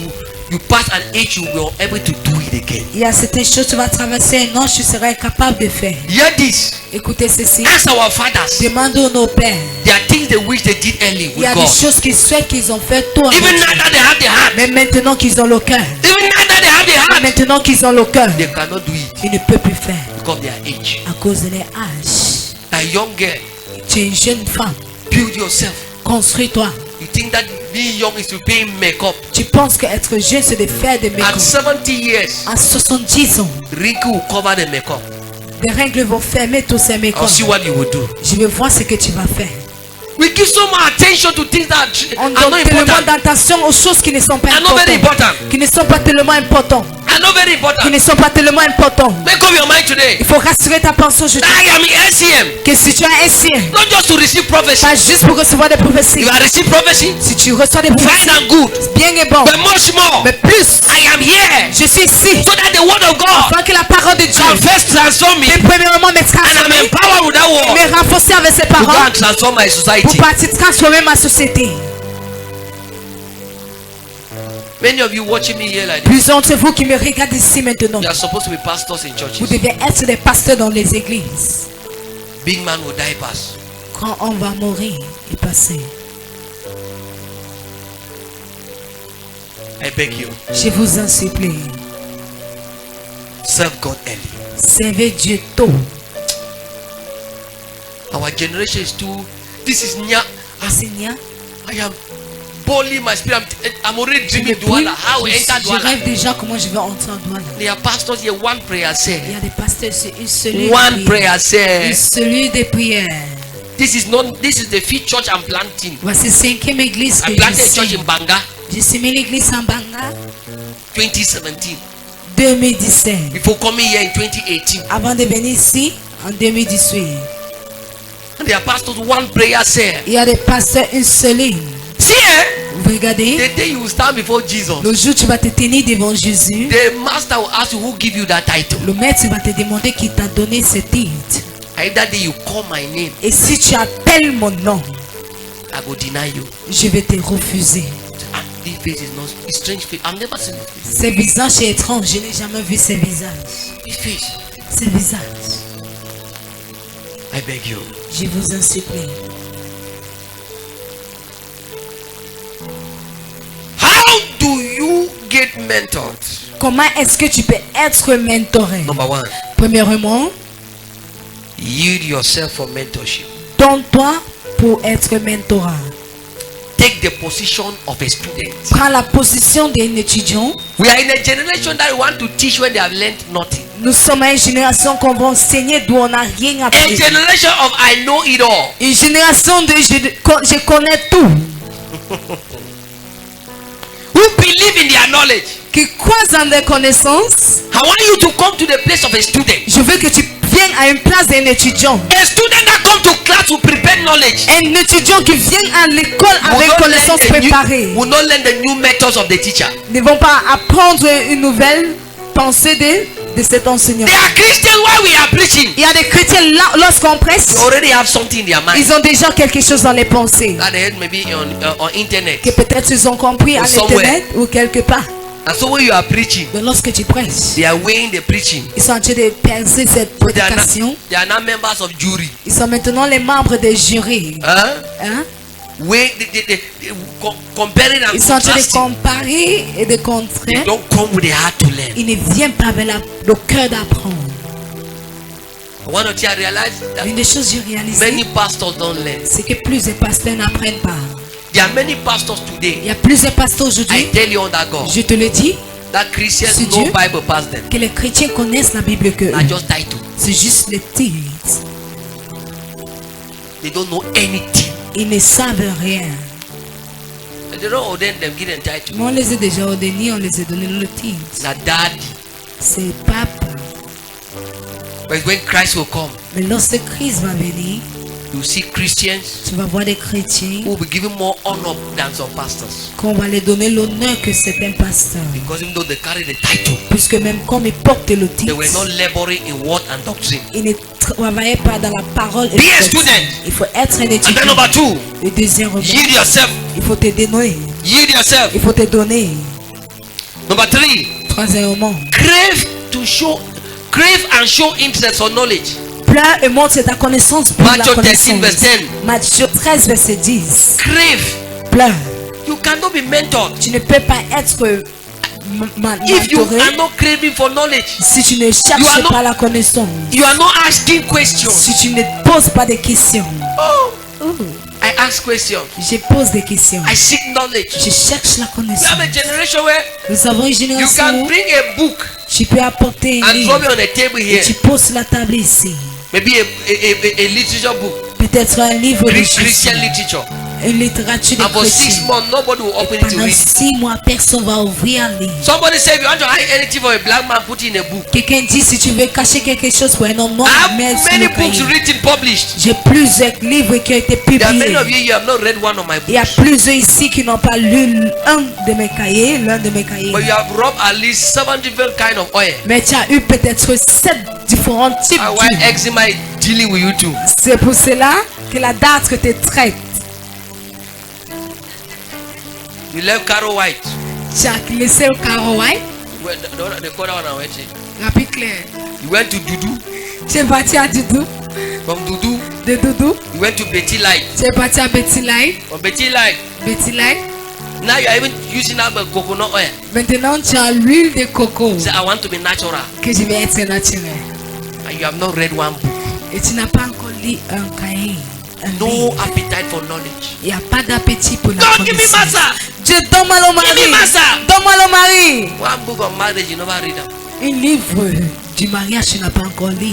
Speaker 1: pass an age, you will be able to do it again.
Speaker 2: Il y a certaines choses tu vas traverser un âge, tu seras incapable de faire.
Speaker 1: Hear this.
Speaker 2: Écoutez ceci.
Speaker 1: Ask our fathers.
Speaker 2: Demandons nos pères.
Speaker 1: There are things they wish they did early
Speaker 2: Il y a
Speaker 1: with
Speaker 2: des
Speaker 1: God.
Speaker 2: choses qu'ils souhaitent qu'ils ont fait tôt.
Speaker 1: Even now that they have the heart.
Speaker 2: Mais maintenant qu'ils ont le cœur.
Speaker 1: Even now that they have the
Speaker 2: Mais
Speaker 1: heart.
Speaker 2: maintenant qu'ils ont le cœur.
Speaker 1: They cannot do it
Speaker 2: Ils ne peuvent plus faire.
Speaker 1: because of their age.
Speaker 2: À cause de leur âge.
Speaker 1: A young girl,
Speaker 2: Tu es une jeune femme.
Speaker 1: build yourself.
Speaker 2: Construis-toi.
Speaker 1: You think that being young is to pay makeup.
Speaker 2: Tu penses qu'être jeune c'est de faire des
Speaker 1: At
Speaker 2: make-up.
Speaker 1: 70 years,
Speaker 2: À 70 ans,
Speaker 1: wrinkle will cover the makeup.
Speaker 2: des règles vont fermer tous ces
Speaker 1: I'll
Speaker 2: make-up.
Speaker 1: see what you will do.
Speaker 2: Je vais voir ce que tu vas faire.
Speaker 1: We give so much attention to things that
Speaker 2: On
Speaker 1: are not
Speaker 2: donne tellement
Speaker 1: important.
Speaker 2: d'attention aux choses qui ne sont pas
Speaker 1: Are not very
Speaker 2: importantes.
Speaker 1: important.
Speaker 2: Qui ne sont pas tellement importantes.
Speaker 1: Are not very
Speaker 2: Qui
Speaker 1: important.
Speaker 2: ne sont pas tellement importantes.
Speaker 1: Make up your mind today.
Speaker 2: Il faut rassurer ta pensée aujourd'hui.
Speaker 1: I am in SCM.
Speaker 2: Que si tu as un sien,
Speaker 1: Not just to receive prophecy.
Speaker 2: pas juste pour recevoir des prophéties.
Speaker 1: If I receive prophecy,
Speaker 2: Si tu reçois des
Speaker 1: fine
Speaker 2: prophéties,
Speaker 1: and good.
Speaker 2: bien et bon.
Speaker 1: But much more,
Speaker 2: Mais plus,
Speaker 1: I am here
Speaker 2: je suis ici.
Speaker 1: so that the word of God
Speaker 2: Afin que la parole de Dieu
Speaker 1: can first transform me,
Speaker 2: mais premièrement me
Speaker 1: and I'm
Speaker 2: transformer,
Speaker 1: empowered with that word
Speaker 2: me renforcer avec ses
Speaker 1: to go
Speaker 2: paroles
Speaker 1: and transform my
Speaker 2: pour
Speaker 1: society.
Speaker 2: partir transformer ma société.
Speaker 1: Many of you watching me here like this,
Speaker 2: Plusieurs d'entre vous qui me regardent ici maintenant,
Speaker 1: you are supposed to be pastors in
Speaker 2: vous
Speaker 1: churches.
Speaker 2: devez être des pasteurs dans les églises.
Speaker 1: Big man will die fast.
Speaker 2: Quand on va mourir et passer,
Speaker 1: I beg you,
Speaker 2: je vous en supplie,
Speaker 1: serve God early.
Speaker 2: servez Dieu tôt.
Speaker 1: Our generation is too. This is near.
Speaker 2: Seigneur,
Speaker 1: I am boiling my spirit. I'm already
Speaker 2: je
Speaker 1: dreaming
Speaker 2: me brûle.
Speaker 1: Douala. How enter
Speaker 2: Je
Speaker 1: Douala?
Speaker 2: rêve déjà comment je vais entrer en Douala.
Speaker 1: There are pastors here. One prayer
Speaker 2: Il
Speaker 1: said.
Speaker 2: y a des pasteurs, c'est une cellule
Speaker 1: One
Speaker 2: de prière.
Speaker 1: prayer
Speaker 2: Une
Speaker 1: said.
Speaker 2: cellule de prière.
Speaker 1: This is not. This is the fifth church I'm planting.
Speaker 2: Voici 5e église que
Speaker 1: I
Speaker 2: je
Speaker 1: planted a church
Speaker 2: suis.
Speaker 1: in Banga,
Speaker 2: J'ai semé l'église en Banga
Speaker 1: 2017.
Speaker 2: 2017.
Speaker 1: Before coming here in 2018.
Speaker 2: Avant de venir ici en 2018.
Speaker 1: And there are pastors. One prayer said.
Speaker 2: Il y a des pasteurs, une cellule.
Speaker 1: See,
Speaker 2: Vous regardez,
Speaker 1: the day you will stand before Jesus,
Speaker 2: le jour où tu vas te tenir devant Jésus,
Speaker 1: the master will ask you who give you that title.
Speaker 2: le maître va te demander qui t'a donné ce titre.
Speaker 1: And if that day you call my name,
Speaker 2: Et si tu appelles mon nom,
Speaker 1: I will deny you.
Speaker 2: je vais te refuser.
Speaker 1: Ah, this face is not. It's strange face. I've never seen this face.
Speaker 2: Ce visage est étrange, je n'ai jamais vu ce visage.
Speaker 1: This face.
Speaker 2: Ce visage,
Speaker 1: I beg you.
Speaker 2: je vous en supplie.
Speaker 1: How do you get mentored?
Speaker 2: Comment est-ce que tu peux être mentoré?
Speaker 1: Number one,
Speaker 2: Premièrement,
Speaker 1: yield yourself for mentorship.
Speaker 2: donne-toi pour être mentorat.
Speaker 1: Take the position of a student.
Speaker 2: Prends la position d'un étudiant.
Speaker 1: We are in a generation that want to teach when they have learned nothing.
Speaker 2: Nous sommes à une génération qu'on va enseigner d'où on n'a rien
Speaker 1: A
Speaker 2: appris.
Speaker 1: generation of I know it all.
Speaker 2: Une génération de je connais tout.
Speaker 1: Who believe in their knowledge.
Speaker 2: Qui croient en des connaissances.
Speaker 1: I want you to come to the place of a student.
Speaker 2: Je veux que tu viennes à une place d'un étudiant.
Speaker 1: A student that come to class to prepare knowledge.
Speaker 2: Un étudiant qui vient à l'école avec connaissances préparées.
Speaker 1: Will not learn the new methods of the teacher.
Speaker 2: Ne vont pas apprendre une nouvelle pensée de cet enseignant.
Speaker 1: They are Christians while we are preaching.
Speaker 2: Il y a des chrétiens là, lorsqu'on presse,
Speaker 1: They already have something in their mind.
Speaker 2: ils ont déjà quelque chose dans les pensées.
Speaker 1: That they heard maybe on internet.
Speaker 2: Que peut-être ils ont compris à
Speaker 1: Or somewhere.
Speaker 2: l'internet ou quelque part.
Speaker 1: And so when you are preaching,
Speaker 2: Mais lorsque tu prêches,
Speaker 1: they are weighing the preaching.
Speaker 2: ils sont en train de percer cette
Speaker 1: They are,
Speaker 2: prédication.
Speaker 1: they are now members of jury.
Speaker 2: Ils sont maintenant les membres des jurys. Hein?
Speaker 1: Comparing and
Speaker 2: Ils sont en train de
Speaker 1: contrasting.
Speaker 2: comparer et de
Speaker 1: They
Speaker 2: contraire.
Speaker 1: don't come with a heart to learn.
Speaker 2: Ils ne viennent pas avec le cœur d'apprendre.
Speaker 1: One of you realize that
Speaker 2: Une des choses que j'ai réalisées,
Speaker 1: many pastors don't learn.
Speaker 2: c'est que plusieurs pasteurs n'apprennent pas.
Speaker 1: There are many pastors
Speaker 2: Il
Speaker 1: today.
Speaker 2: y a plusieurs pasteurs
Speaker 1: I
Speaker 2: aujourd'hui,
Speaker 1: tell you on that God,
Speaker 2: je te le dis,
Speaker 1: that Christians
Speaker 2: C'est
Speaker 1: know
Speaker 2: Dieu.
Speaker 1: Bible past them.
Speaker 2: que les chrétiens connaissent la Bible que
Speaker 1: Are
Speaker 2: eux.
Speaker 1: just title.
Speaker 2: C'est juste les titres.
Speaker 1: They don't know anything.
Speaker 2: Ils ne savent rien.
Speaker 1: And they don't ordain them, give them title.
Speaker 2: Mais on les a déjà ordonnés, on les a donné le titre.
Speaker 1: Now daddy.
Speaker 2: C'est papa.
Speaker 1: But when Christ will come,
Speaker 2: Mais lorsque Christ va venir,
Speaker 1: you see Christians
Speaker 2: tu vas voir des chrétiens
Speaker 1: who will be given more honor than some pastors.
Speaker 2: qu'on va les donner l'honneur que certains pasteurs.
Speaker 1: Because even though they carry the title,
Speaker 2: Puisque même comme ils portent le
Speaker 1: they
Speaker 2: titre,
Speaker 1: were not laboring in word and doctrine.
Speaker 2: ils ne travaillaient pas dans la parole. Et
Speaker 1: Be a
Speaker 2: la
Speaker 1: student.
Speaker 2: doctrine. Il faut être un
Speaker 1: And then
Speaker 2: étudiant.
Speaker 1: number two,
Speaker 2: Le deuxième,
Speaker 1: yield yourself
Speaker 2: il faut te dénouer
Speaker 1: Yield yourself.
Speaker 2: Il faut te donner.
Speaker 1: Number 3.
Speaker 2: Troisièmement,
Speaker 1: Crave and show interest or knowledge.
Speaker 2: pleure et montre ta connaissance pour la
Speaker 1: Matthieu 13
Speaker 2: connaissance.
Speaker 1: verse 10.
Speaker 2: Matthieu 13, verset 10.
Speaker 1: Crave.
Speaker 2: Pleure.
Speaker 1: You cannot be mentored
Speaker 2: Tu ne peux pas être
Speaker 1: if you
Speaker 2: mentoré
Speaker 1: are not craving for knowledge.
Speaker 2: si tu ne
Speaker 1: You are
Speaker 2: cherches
Speaker 1: not-
Speaker 2: pas la connaissance.
Speaker 1: You are not asking questions.
Speaker 2: Si tu ne poses pas de questions.
Speaker 1: Oh,
Speaker 2: Oh,
Speaker 1: I ask questions.
Speaker 2: je pose des questions.
Speaker 1: I seek knowledge.
Speaker 2: Je cherche la
Speaker 1: We
Speaker 2: connaissance.
Speaker 1: have a generation where
Speaker 2: Nous avons une
Speaker 1: you
Speaker 2: génération
Speaker 1: can
Speaker 2: où
Speaker 1: bring a book
Speaker 2: tu peux apporter un
Speaker 1: and
Speaker 2: livre
Speaker 1: drop it on a table
Speaker 2: et tu
Speaker 1: here.
Speaker 2: poses sur la table ici.
Speaker 1: Maybe a literature book,
Speaker 2: Peut-être un livre de
Speaker 1: Christian
Speaker 2: Jésus,
Speaker 1: literature.
Speaker 2: une littérature de
Speaker 1: And for 6
Speaker 2: chrétien.
Speaker 1: months, nobody will open it to
Speaker 2: Pendant
Speaker 1: read.
Speaker 2: 6 mois, personne va ouvrir un livre.
Speaker 1: Somebody say if you want to hide anything for a black man, put it in a book.
Speaker 2: Quelqu'un dit si tu veux cacher quelque chose pour un homme noir,
Speaker 1: I
Speaker 2: mets
Speaker 1: have
Speaker 2: sur
Speaker 1: many
Speaker 2: le
Speaker 1: books
Speaker 2: cahier.
Speaker 1: written, published.
Speaker 2: J'ai plusieurs livres qui ont été
Speaker 1: There are many of
Speaker 2: publiés.
Speaker 1: you have not read one of my
Speaker 2: Il y a
Speaker 1: books,
Speaker 2: plusieurs ici qui n'ont pas lu un de mes cahiers, l'un de mes cahiers.
Speaker 1: but you have rubbed at least 7 different kind of oil.
Speaker 2: Mais tu as eu peut-être 7 différents types
Speaker 1: And why
Speaker 2: d'huile.
Speaker 1: eczema is dealing with you too.
Speaker 2: C'est pour cela que la date te traite.
Speaker 1: You left Carol White.
Speaker 2: Tu as laissé au carreau, ouais?
Speaker 1: Well, the corner one I went to.
Speaker 2: Rapide clair.
Speaker 1: You went to Dudu.
Speaker 2: Tu es parti à Doudou.
Speaker 1: From Dudu,
Speaker 2: De Doudou.
Speaker 1: you went to Betty Light.
Speaker 2: Tu es parti à Betty Light.
Speaker 1: From Betty Light,
Speaker 2: Betty Light.
Speaker 1: now you are even using that coconut oil.
Speaker 2: Maintenant, tu as l'huile de coco.
Speaker 1: Say, I want to be natural.
Speaker 2: Que je vais être naturel.
Speaker 1: And you have not read one book.
Speaker 2: Et tu n'as pas encore lu un cahier. Un
Speaker 1: No
Speaker 2: livre.
Speaker 1: appetite for knowledge.
Speaker 2: Il n'y a pas d'appétit pour la
Speaker 1: God, give me
Speaker 2: connaissance.
Speaker 1: massa.
Speaker 2: Dieu, donne-moi le
Speaker 1: Give me
Speaker 2: mari.
Speaker 1: massa.
Speaker 2: Donne-moi le mari.
Speaker 1: One book on marriage, you never read them.
Speaker 2: Un livre du mariage, tu n'as pas encore lu.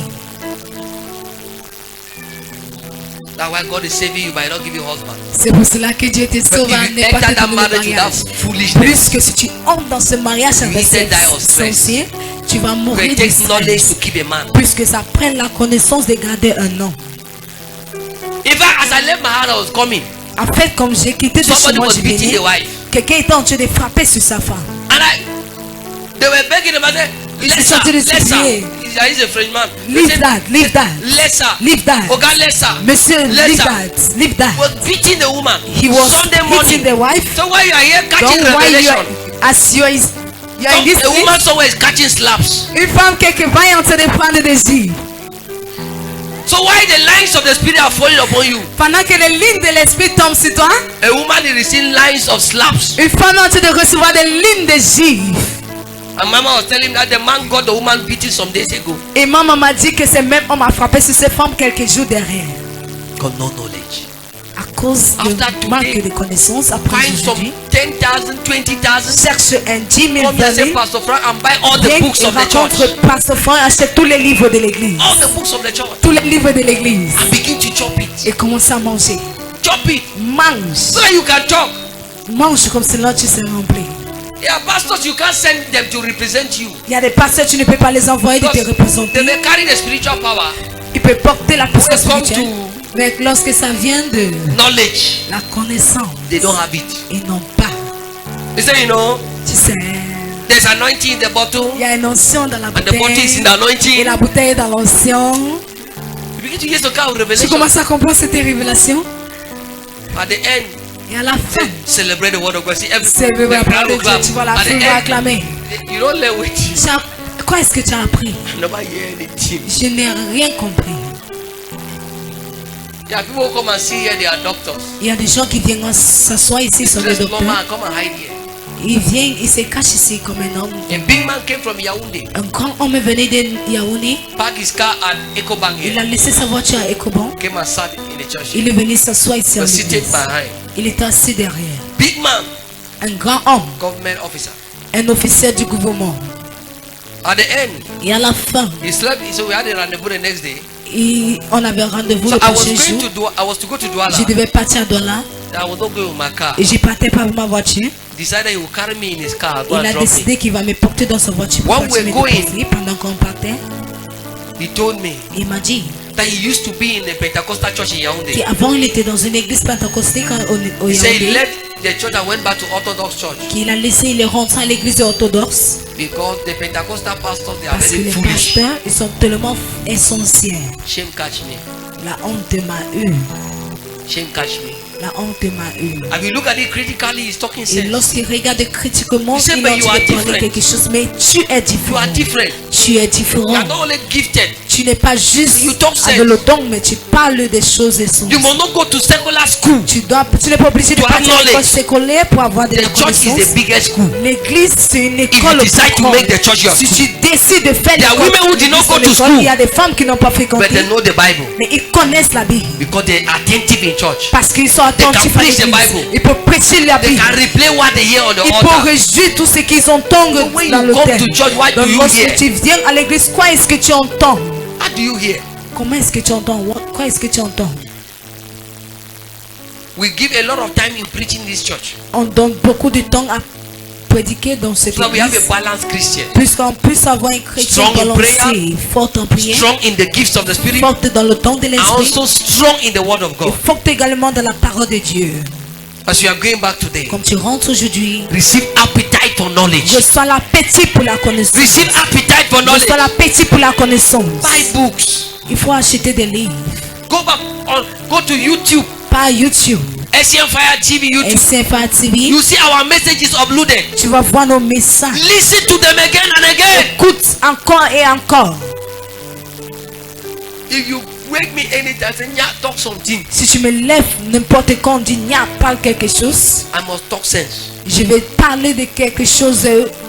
Speaker 1: That's why God is saving you by not giving you husband.
Speaker 2: C'est pour cela que Dieu te
Speaker 1: But
Speaker 2: sauve en
Speaker 1: if you
Speaker 2: n'est pas
Speaker 1: enter
Speaker 2: te
Speaker 1: that
Speaker 2: donner le
Speaker 1: marriage with that
Speaker 2: mariage.
Speaker 1: foolishness,
Speaker 2: Plus que si tu entres dans ce mariage avec
Speaker 1: will
Speaker 2: ces
Speaker 1: die of stress.
Speaker 2: sorciers, tu vas mourir
Speaker 1: it
Speaker 2: de
Speaker 1: takes knowledge
Speaker 2: stress.
Speaker 1: to keep a man.
Speaker 2: Puisque ça prend la connaissance de garder un homme.
Speaker 1: In fact, as I left my house, I was coming.
Speaker 2: En fait, comme j'ai quitté de chez
Speaker 1: Somebody
Speaker 2: moi,
Speaker 1: was
Speaker 2: je
Speaker 1: beating
Speaker 2: venais,
Speaker 1: the wife.
Speaker 2: quelqu'un était en train de frapper sur sa femme.
Speaker 1: And they were begging him. I said,
Speaker 2: Ils
Speaker 1: let's
Speaker 2: sont en train de supplier.
Speaker 1: He's a Frenchman.
Speaker 2: Leave that, leave that.
Speaker 1: Lesser.
Speaker 2: Leave that.
Speaker 1: Oga Lesser.
Speaker 2: Monsieur, leave
Speaker 1: Lesser.
Speaker 2: that, leave that.
Speaker 1: Was beating the woman.
Speaker 2: He was
Speaker 1: Sunday
Speaker 2: hitting
Speaker 1: morning.
Speaker 2: the wife.
Speaker 1: So why you are here catching
Speaker 2: Donc, why you
Speaker 1: revelation?
Speaker 2: are, as you are in this
Speaker 1: A woman
Speaker 2: place,
Speaker 1: somewhere is catching slaps.
Speaker 2: une femme quelque part est en train de prendre des gifles.
Speaker 1: So why the lines of the spirit are falling upon you?
Speaker 2: Pendant que les lignes de l'esprit tombent sur toi,
Speaker 1: A woman is receiving lines of slaps.
Speaker 2: une femme est en train de recevoir des lignes de gifles.
Speaker 1: And Mama was telling me that the man got the woman beating some days ago.
Speaker 2: Et maman m'a dit que ce même homme a frappé sur cette femme quelques jours derrière.
Speaker 1: Got no knowledge.
Speaker 2: À cause
Speaker 1: After
Speaker 2: de
Speaker 1: today,
Speaker 2: manque de connaissances, après
Speaker 1: Find some
Speaker 2: aujourd'hui,
Speaker 1: 10,000, 20,000.
Speaker 2: cherche un 10 000
Speaker 1: Come here, say
Speaker 2: 20 000.
Speaker 1: Pastor Frank, and buy all the
Speaker 2: Viens
Speaker 1: books
Speaker 2: et
Speaker 1: of the church.
Speaker 2: rencontre Pasteur Franck, achète tous les livres de l'église.
Speaker 1: All the books of the church.
Speaker 2: Tous les livres de l'église.
Speaker 1: And begin to chop it.
Speaker 2: Et commence à manger.
Speaker 1: Chop it.
Speaker 2: Mange.
Speaker 1: So that you can talk.
Speaker 2: Mange comme cela tu seras rempli.
Speaker 1: Yeah, pastors, you can't send them to represent you.
Speaker 2: Il y a des pasteurs, tu ne peux pas les envoyer de te
Speaker 1: Because
Speaker 2: représenter.
Speaker 1: they may carry the spiritual power,
Speaker 2: Ils peuvent porter la puissance
Speaker 1: When it comes
Speaker 2: spirituelle. Mais lorsque ça vient de
Speaker 1: knowledge,
Speaker 2: la connaissance,
Speaker 1: they don't have it.
Speaker 2: ils n'ont pas.
Speaker 1: They say, you know,
Speaker 2: Tu sais,
Speaker 1: there's anointing in the bottle,
Speaker 2: il y a une onction dans la
Speaker 1: and the bottle is in
Speaker 2: bouteille.
Speaker 1: the
Speaker 2: Et
Speaker 1: anointing.
Speaker 2: la bouteille est dans l'onction.
Speaker 1: You begin to use the kind of
Speaker 2: Tu
Speaker 1: revelation.
Speaker 2: commences à comprendre cette révélation.
Speaker 1: At the end,
Speaker 2: Et à la fin,
Speaker 1: celebrate the word of God. See, every
Speaker 2: c'est vrai,
Speaker 1: the crowd
Speaker 2: parler
Speaker 1: will
Speaker 2: de Dieu,
Speaker 1: clap.
Speaker 2: tu vois la
Speaker 1: At the
Speaker 2: foule va
Speaker 1: end,
Speaker 2: acclamer.
Speaker 1: you don't let wait.
Speaker 2: Quoi est-ce que tu as appris?
Speaker 1: I never hear anything.
Speaker 2: Je n'ai rien compris.
Speaker 1: There are people who come and see here, they are doctors.
Speaker 2: Il y a des gens qui viennent s'asseoir ici sur le
Speaker 1: Just
Speaker 2: docteur.
Speaker 1: normal, come and hide here.
Speaker 2: Ils viennent, ils se cachent ici comme un homme.
Speaker 1: A big man came from Yaoundé,
Speaker 2: Un grand homme est venu de Yaoundé.
Speaker 1: parked his car at Ecobank
Speaker 2: Il
Speaker 1: here,
Speaker 2: a laissé sa voiture à Ecobank.
Speaker 1: came and sat in the church.
Speaker 2: Il est venu s'asseoir ici à
Speaker 1: Was seated
Speaker 2: l'église.
Speaker 1: behind.
Speaker 2: Il était assis derrière.
Speaker 1: Big man,
Speaker 2: Un grand homme,
Speaker 1: government officer.
Speaker 2: un officier du gouvernement.
Speaker 1: At the end,
Speaker 2: Et à la fin,
Speaker 1: he slept. So we had a rendezvous the next day.
Speaker 2: on avait rendez-vous
Speaker 1: So
Speaker 2: le
Speaker 1: I was
Speaker 2: prochain
Speaker 1: going
Speaker 2: jour.
Speaker 1: to I was to go to Douala.
Speaker 2: Je devais partir à Douala.
Speaker 1: I was not going with my car.
Speaker 2: Et je partais pas avec ma voiture.
Speaker 1: Decided he would carry me in his car, go
Speaker 2: Il
Speaker 1: and
Speaker 2: a
Speaker 1: drop me.
Speaker 2: décidé qu'il va me porter dans sa voiture pour
Speaker 1: When
Speaker 2: partir me
Speaker 1: we're going-
Speaker 2: déposer. Pendant qu'on partait,
Speaker 1: He told me
Speaker 2: il m'a dit
Speaker 1: that he used to be in the Pentecostal church in Yaoundé.
Speaker 2: qu'avant il était dans une église pentecostale au
Speaker 1: He said he
Speaker 2: Yaoundé.
Speaker 1: left the church and went back to Orthodox church
Speaker 2: Qu'il a laissé, il est rentré à l'église orthodoxe.
Speaker 1: because the Pentecostal pastors they are
Speaker 2: Parce que
Speaker 1: very
Speaker 2: les
Speaker 1: foolish.
Speaker 2: pasteurs, ils sont tellement essentiels.
Speaker 1: Shame catch me.
Speaker 2: La honte m'a eu.
Speaker 1: Shame catch me.
Speaker 2: La honte m'a eu.
Speaker 1: And we look at it critically, he's talking
Speaker 2: Et
Speaker 1: sense.
Speaker 2: lorsqu'il regarde critiquement,
Speaker 1: You say,
Speaker 2: il
Speaker 1: but
Speaker 2: a
Speaker 1: you are
Speaker 2: dit de parler
Speaker 1: different.
Speaker 2: quelque chose, mais tu es
Speaker 1: You are
Speaker 2: différent.
Speaker 1: different.
Speaker 2: Tu es
Speaker 1: You
Speaker 2: différent.
Speaker 1: are not only gifted.
Speaker 2: Tu n'es pas juste
Speaker 1: You talk sense.
Speaker 2: avec le don, mais tu parles des choses
Speaker 1: You
Speaker 2: essentielles.
Speaker 1: must not go to secular school.
Speaker 2: Tu n'es pas obligé de
Speaker 1: To have
Speaker 2: partir à l'école
Speaker 1: knowledge.
Speaker 2: séculaire pour avoir de
Speaker 1: The
Speaker 2: la
Speaker 1: church is
Speaker 2: connaissance.
Speaker 1: the biggest school.
Speaker 2: L'église, c'est une
Speaker 1: you
Speaker 2: école
Speaker 1: decide to
Speaker 2: grande.
Speaker 1: make the church your
Speaker 2: Si
Speaker 1: school.
Speaker 2: tu décides de faire
Speaker 1: There are women who did not go to
Speaker 2: l'école,
Speaker 1: school.
Speaker 2: il y a des femmes qui n'ont pas
Speaker 1: But
Speaker 2: fréquenté,
Speaker 1: they know the Bible
Speaker 2: mais ils connaissent la Bible.
Speaker 1: because they are attentive in church.
Speaker 2: Parce qu'ils sont attentifs à
Speaker 1: preach the
Speaker 2: l'église.
Speaker 1: Bible.
Speaker 2: Ils peuvent prêcher la
Speaker 1: They
Speaker 2: Bible.
Speaker 1: can replay what they hear on the
Speaker 2: Ils peuvent
Speaker 1: altar.
Speaker 2: réjouir tout ce qu'ils entendent
Speaker 1: So when
Speaker 2: dans
Speaker 1: you
Speaker 2: le
Speaker 1: come
Speaker 2: thème.
Speaker 1: to church, what do
Speaker 2: Donc
Speaker 1: you
Speaker 2: lorsque
Speaker 1: hear?
Speaker 2: tu viens à l'église, quoi est-ce que tu entends?
Speaker 1: How do you hear?
Speaker 2: Comment est-ce que tu entends? Quoi est-ce que tu entends?
Speaker 1: We give a lot of time in preaching this church
Speaker 2: On donne beaucoup de temps à prédiquer dans cette
Speaker 1: so that we have a
Speaker 2: église.
Speaker 1: balanced Christian,
Speaker 2: Puisqu'on puisse avoir un chrétien
Speaker 1: Strong in
Speaker 2: balancé,
Speaker 1: prayer.
Speaker 2: forte en prière,
Speaker 1: strong in the gifts of the Spirit,
Speaker 2: forte dans le don de
Speaker 1: and
Speaker 2: l'esprit,
Speaker 1: also strong in the Word of
Speaker 2: et
Speaker 1: God.
Speaker 2: forte également dans la parole de Dieu.
Speaker 1: As you are going back today,
Speaker 2: Comme tu rentres aujourd'hui,
Speaker 1: receive appetite for knowledge.
Speaker 2: reçois l'appétit pour la connaissance.
Speaker 1: Receive appetite for knowledge.
Speaker 2: Reçois l'appétit pour la connaissance.
Speaker 1: Buy books.
Speaker 2: Il faut acheter des livres.
Speaker 1: Go to YouTube,
Speaker 2: Pas YouTube.
Speaker 1: SCM Fire TV, YouTube.
Speaker 2: SCFA TV.
Speaker 1: You see our messages uploaded.
Speaker 2: Tu vas voir nos messages.
Speaker 1: Listen to them again and again.
Speaker 2: Écoute encore et encore.
Speaker 1: If you wake me anytime, say, "Nya, talk something,"
Speaker 2: Si tu me lèves n'importe quand, on dit Nya, parle quelque chose.
Speaker 1: I must talk sense.
Speaker 2: Je vais parler de quelque chose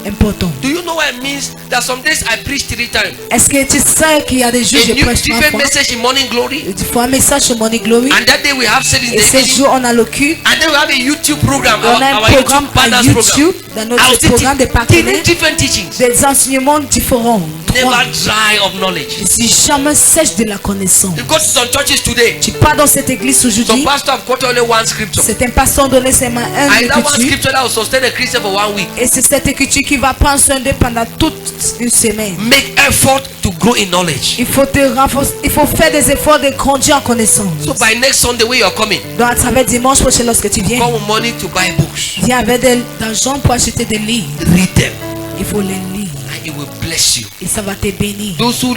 Speaker 2: d'important.
Speaker 1: Do you know what it means? That some days I preach 3 times.
Speaker 2: Est-ce que tu sais qu'il y a des jours
Speaker 1: A
Speaker 2: je
Speaker 1: new
Speaker 2: prêche trois
Speaker 1: different
Speaker 2: fois?
Speaker 1: message in morning glory.
Speaker 2: Il faut un message sur Money Glory.
Speaker 1: And that day we have service in
Speaker 2: Et
Speaker 1: the
Speaker 2: ce
Speaker 1: evening.
Speaker 2: jour, on a le culte.
Speaker 1: And then we have a YouTube program.
Speaker 2: On a un
Speaker 1: Our
Speaker 2: programme
Speaker 1: YouTube
Speaker 2: à
Speaker 1: partners
Speaker 2: YouTube,
Speaker 1: program.
Speaker 2: dans
Speaker 1: I was
Speaker 2: notre programme de
Speaker 1: teaching
Speaker 2: partenaires,
Speaker 1: different teachings.
Speaker 2: des enseignements différents.
Speaker 1: Never
Speaker 2: Trois.
Speaker 1: dry of knowledge.
Speaker 2: Je suis jamais sèche de la connaissance.
Speaker 1: You go to some churches today.
Speaker 2: Tu pars dans cette église
Speaker 1: Some
Speaker 2: aujourd'hui,
Speaker 1: pastors have quoted only one scripture.
Speaker 2: c'est un pasteur donné seulement un
Speaker 1: And that one
Speaker 2: écriture.
Speaker 1: scripture that will sustain a Christian for 1 week.
Speaker 2: Et c'est cette écriture qui va prendre soin d'eux pendant toute une semaine.
Speaker 1: Make effort to grow in knowledge.
Speaker 2: Il faut te renforcer, il faut faire des efforts de grandir en connaissance.
Speaker 1: So by next Sunday when you're coming,
Speaker 2: Donc à travers dimanche prochain lorsque tu viens,
Speaker 1: come with money to buy books.
Speaker 2: viens avec de l'argent pour acheter des livres.
Speaker 1: Read them
Speaker 2: Il faut les lire
Speaker 1: and it will bless you.
Speaker 2: et ça va te bénir.
Speaker 1: Those who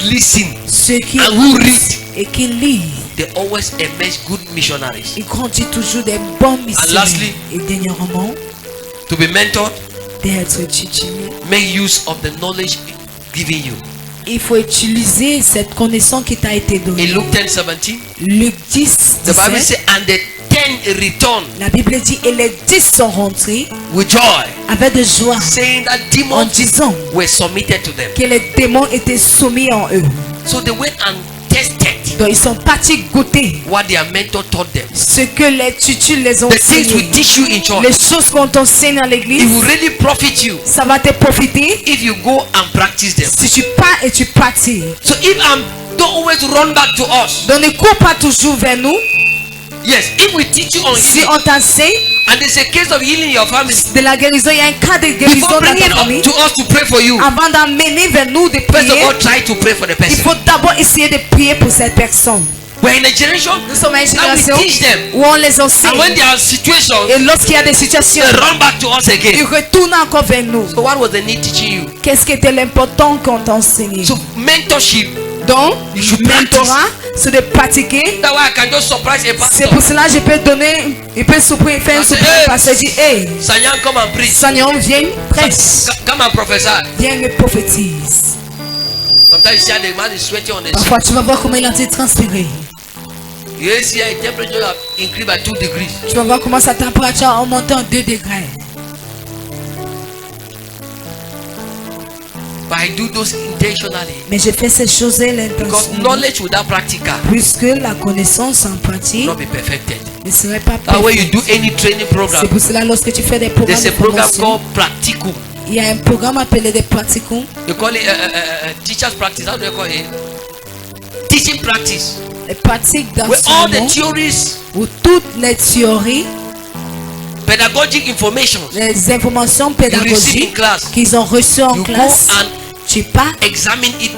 Speaker 1: listen
Speaker 2: Ceux qui
Speaker 1: and who read,
Speaker 2: et qui lisent,
Speaker 1: they always emerge good missionaries.
Speaker 2: ils grandissent toujours des bons missionnaires.
Speaker 1: lastly,
Speaker 2: Et dernièrement,
Speaker 1: To be mentored,
Speaker 2: d'être étudié.
Speaker 1: make use of the knowledge given you.
Speaker 2: Il faut utiliser cette connaissance qui t'a été donnée.
Speaker 1: In Luke 10:17,
Speaker 2: Luc 10,
Speaker 1: the Bible
Speaker 2: 17,
Speaker 1: says, and the 10 returned
Speaker 2: la Bible dit, et les 10 sont rentrés
Speaker 1: with joy,
Speaker 2: avec de joie,
Speaker 1: saying that
Speaker 2: en
Speaker 1: demons
Speaker 2: disant
Speaker 1: were submitted to them.
Speaker 2: que les démons étaient soumis en eux.
Speaker 1: So they went and tested
Speaker 2: Donc ils sont partis goûter
Speaker 1: what their mentor taught them.
Speaker 2: ce que les tutus les ont
Speaker 1: The things
Speaker 2: enseigné.
Speaker 1: we teach you in
Speaker 2: Les
Speaker 1: church,
Speaker 2: choses qu'on t'enseigne à
Speaker 1: it
Speaker 2: l'église,
Speaker 1: will really profit you
Speaker 2: ça va te profiter
Speaker 1: if you go and practice them.
Speaker 2: si tu pars et tu pratiques.
Speaker 1: So if don't always run back to us.
Speaker 2: Donc ne cours pas toujours vers nous.
Speaker 1: Yes, if we teach you on
Speaker 2: Si
Speaker 1: healing
Speaker 2: on t'enseigne
Speaker 1: and there's a case of healing in your family,
Speaker 2: de la guérison, il y a un cas de guérison
Speaker 1: before
Speaker 2: dans
Speaker 1: bringing
Speaker 2: ta
Speaker 1: it
Speaker 2: famille.
Speaker 1: up to us to pray for you,
Speaker 2: Avant d'amener vers nous de
Speaker 1: first of
Speaker 2: prier,
Speaker 1: all try to pray for the
Speaker 2: il
Speaker 1: person.
Speaker 2: faut d'abord essayer de prier pour cette personne.
Speaker 1: We're in a generation
Speaker 2: Nous sommes à une
Speaker 1: that we
Speaker 2: génération
Speaker 1: teach them,
Speaker 2: où on les
Speaker 1: and when
Speaker 2: enseigne.
Speaker 1: there are situations,
Speaker 2: Et lorsqu'il y a des situations,
Speaker 1: they run back to us
Speaker 2: ils
Speaker 1: again.
Speaker 2: retournent encore vers nous.
Speaker 1: So what was the need teaching you?
Speaker 2: Qu'est-ce qui était l'important qu'on t'a enseigné?
Speaker 1: So mentorship.
Speaker 2: Donc,
Speaker 1: You should
Speaker 2: mentorat, c'est de pratiquer.
Speaker 1: That's why I can just surprise a
Speaker 2: C'est
Speaker 1: pastor.
Speaker 2: pour cela que je peux donner, il peut faire un soupir
Speaker 1: Hey.
Speaker 2: parce que dit, hey,
Speaker 1: Sanyan, come and preach.
Speaker 2: Seigneur, viens, prêche,
Speaker 1: Come and prophesy.
Speaker 2: viens et prophétise.
Speaker 1: Sometimes you see how the man is sweating on the
Speaker 2: Parfois, tu vas voir comment il a été transpiré.
Speaker 1: You see a temperature have increased by 2 degrees.
Speaker 2: Tu vas voir comment sa température a augmenté en 2 degrés.
Speaker 1: But I do those intentionally.
Speaker 2: Mais je fais ces choses
Speaker 1: Because
Speaker 2: l'intention.
Speaker 1: knowledge without practical
Speaker 2: Puisque la connaissance en pratique
Speaker 1: will not be perfected.
Speaker 2: ne serait pas
Speaker 1: That way you
Speaker 2: parfaite.
Speaker 1: do any training
Speaker 2: C'est
Speaker 1: program.
Speaker 2: pour cela lorsque tu fais des programmes
Speaker 1: There's
Speaker 2: de
Speaker 1: a program
Speaker 2: formation,
Speaker 1: called Practicum.
Speaker 2: il y a un programme appelé des pratiquants,
Speaker 1: They call it teacher's practice. How do they call it? Teaching practice.
Speaker 2: les pratiques
Speaker 1: Where all the
Speaker 2: d'enseignement
Speaker 1: theories,
Speaker 2: où toutes les théories,
Speaker 1: pedagogic information
Speaker 2: les informations
Speaker 1: you receive in
Speaker 2: pédagogiques
Speaker 1: class,
Speaker 2: qu'ils ont reçues en
Speaker 1: you go
Speaker 2: classe,
Speaker 1: and
Speaker 2: tu pars
Speaker 1: examine it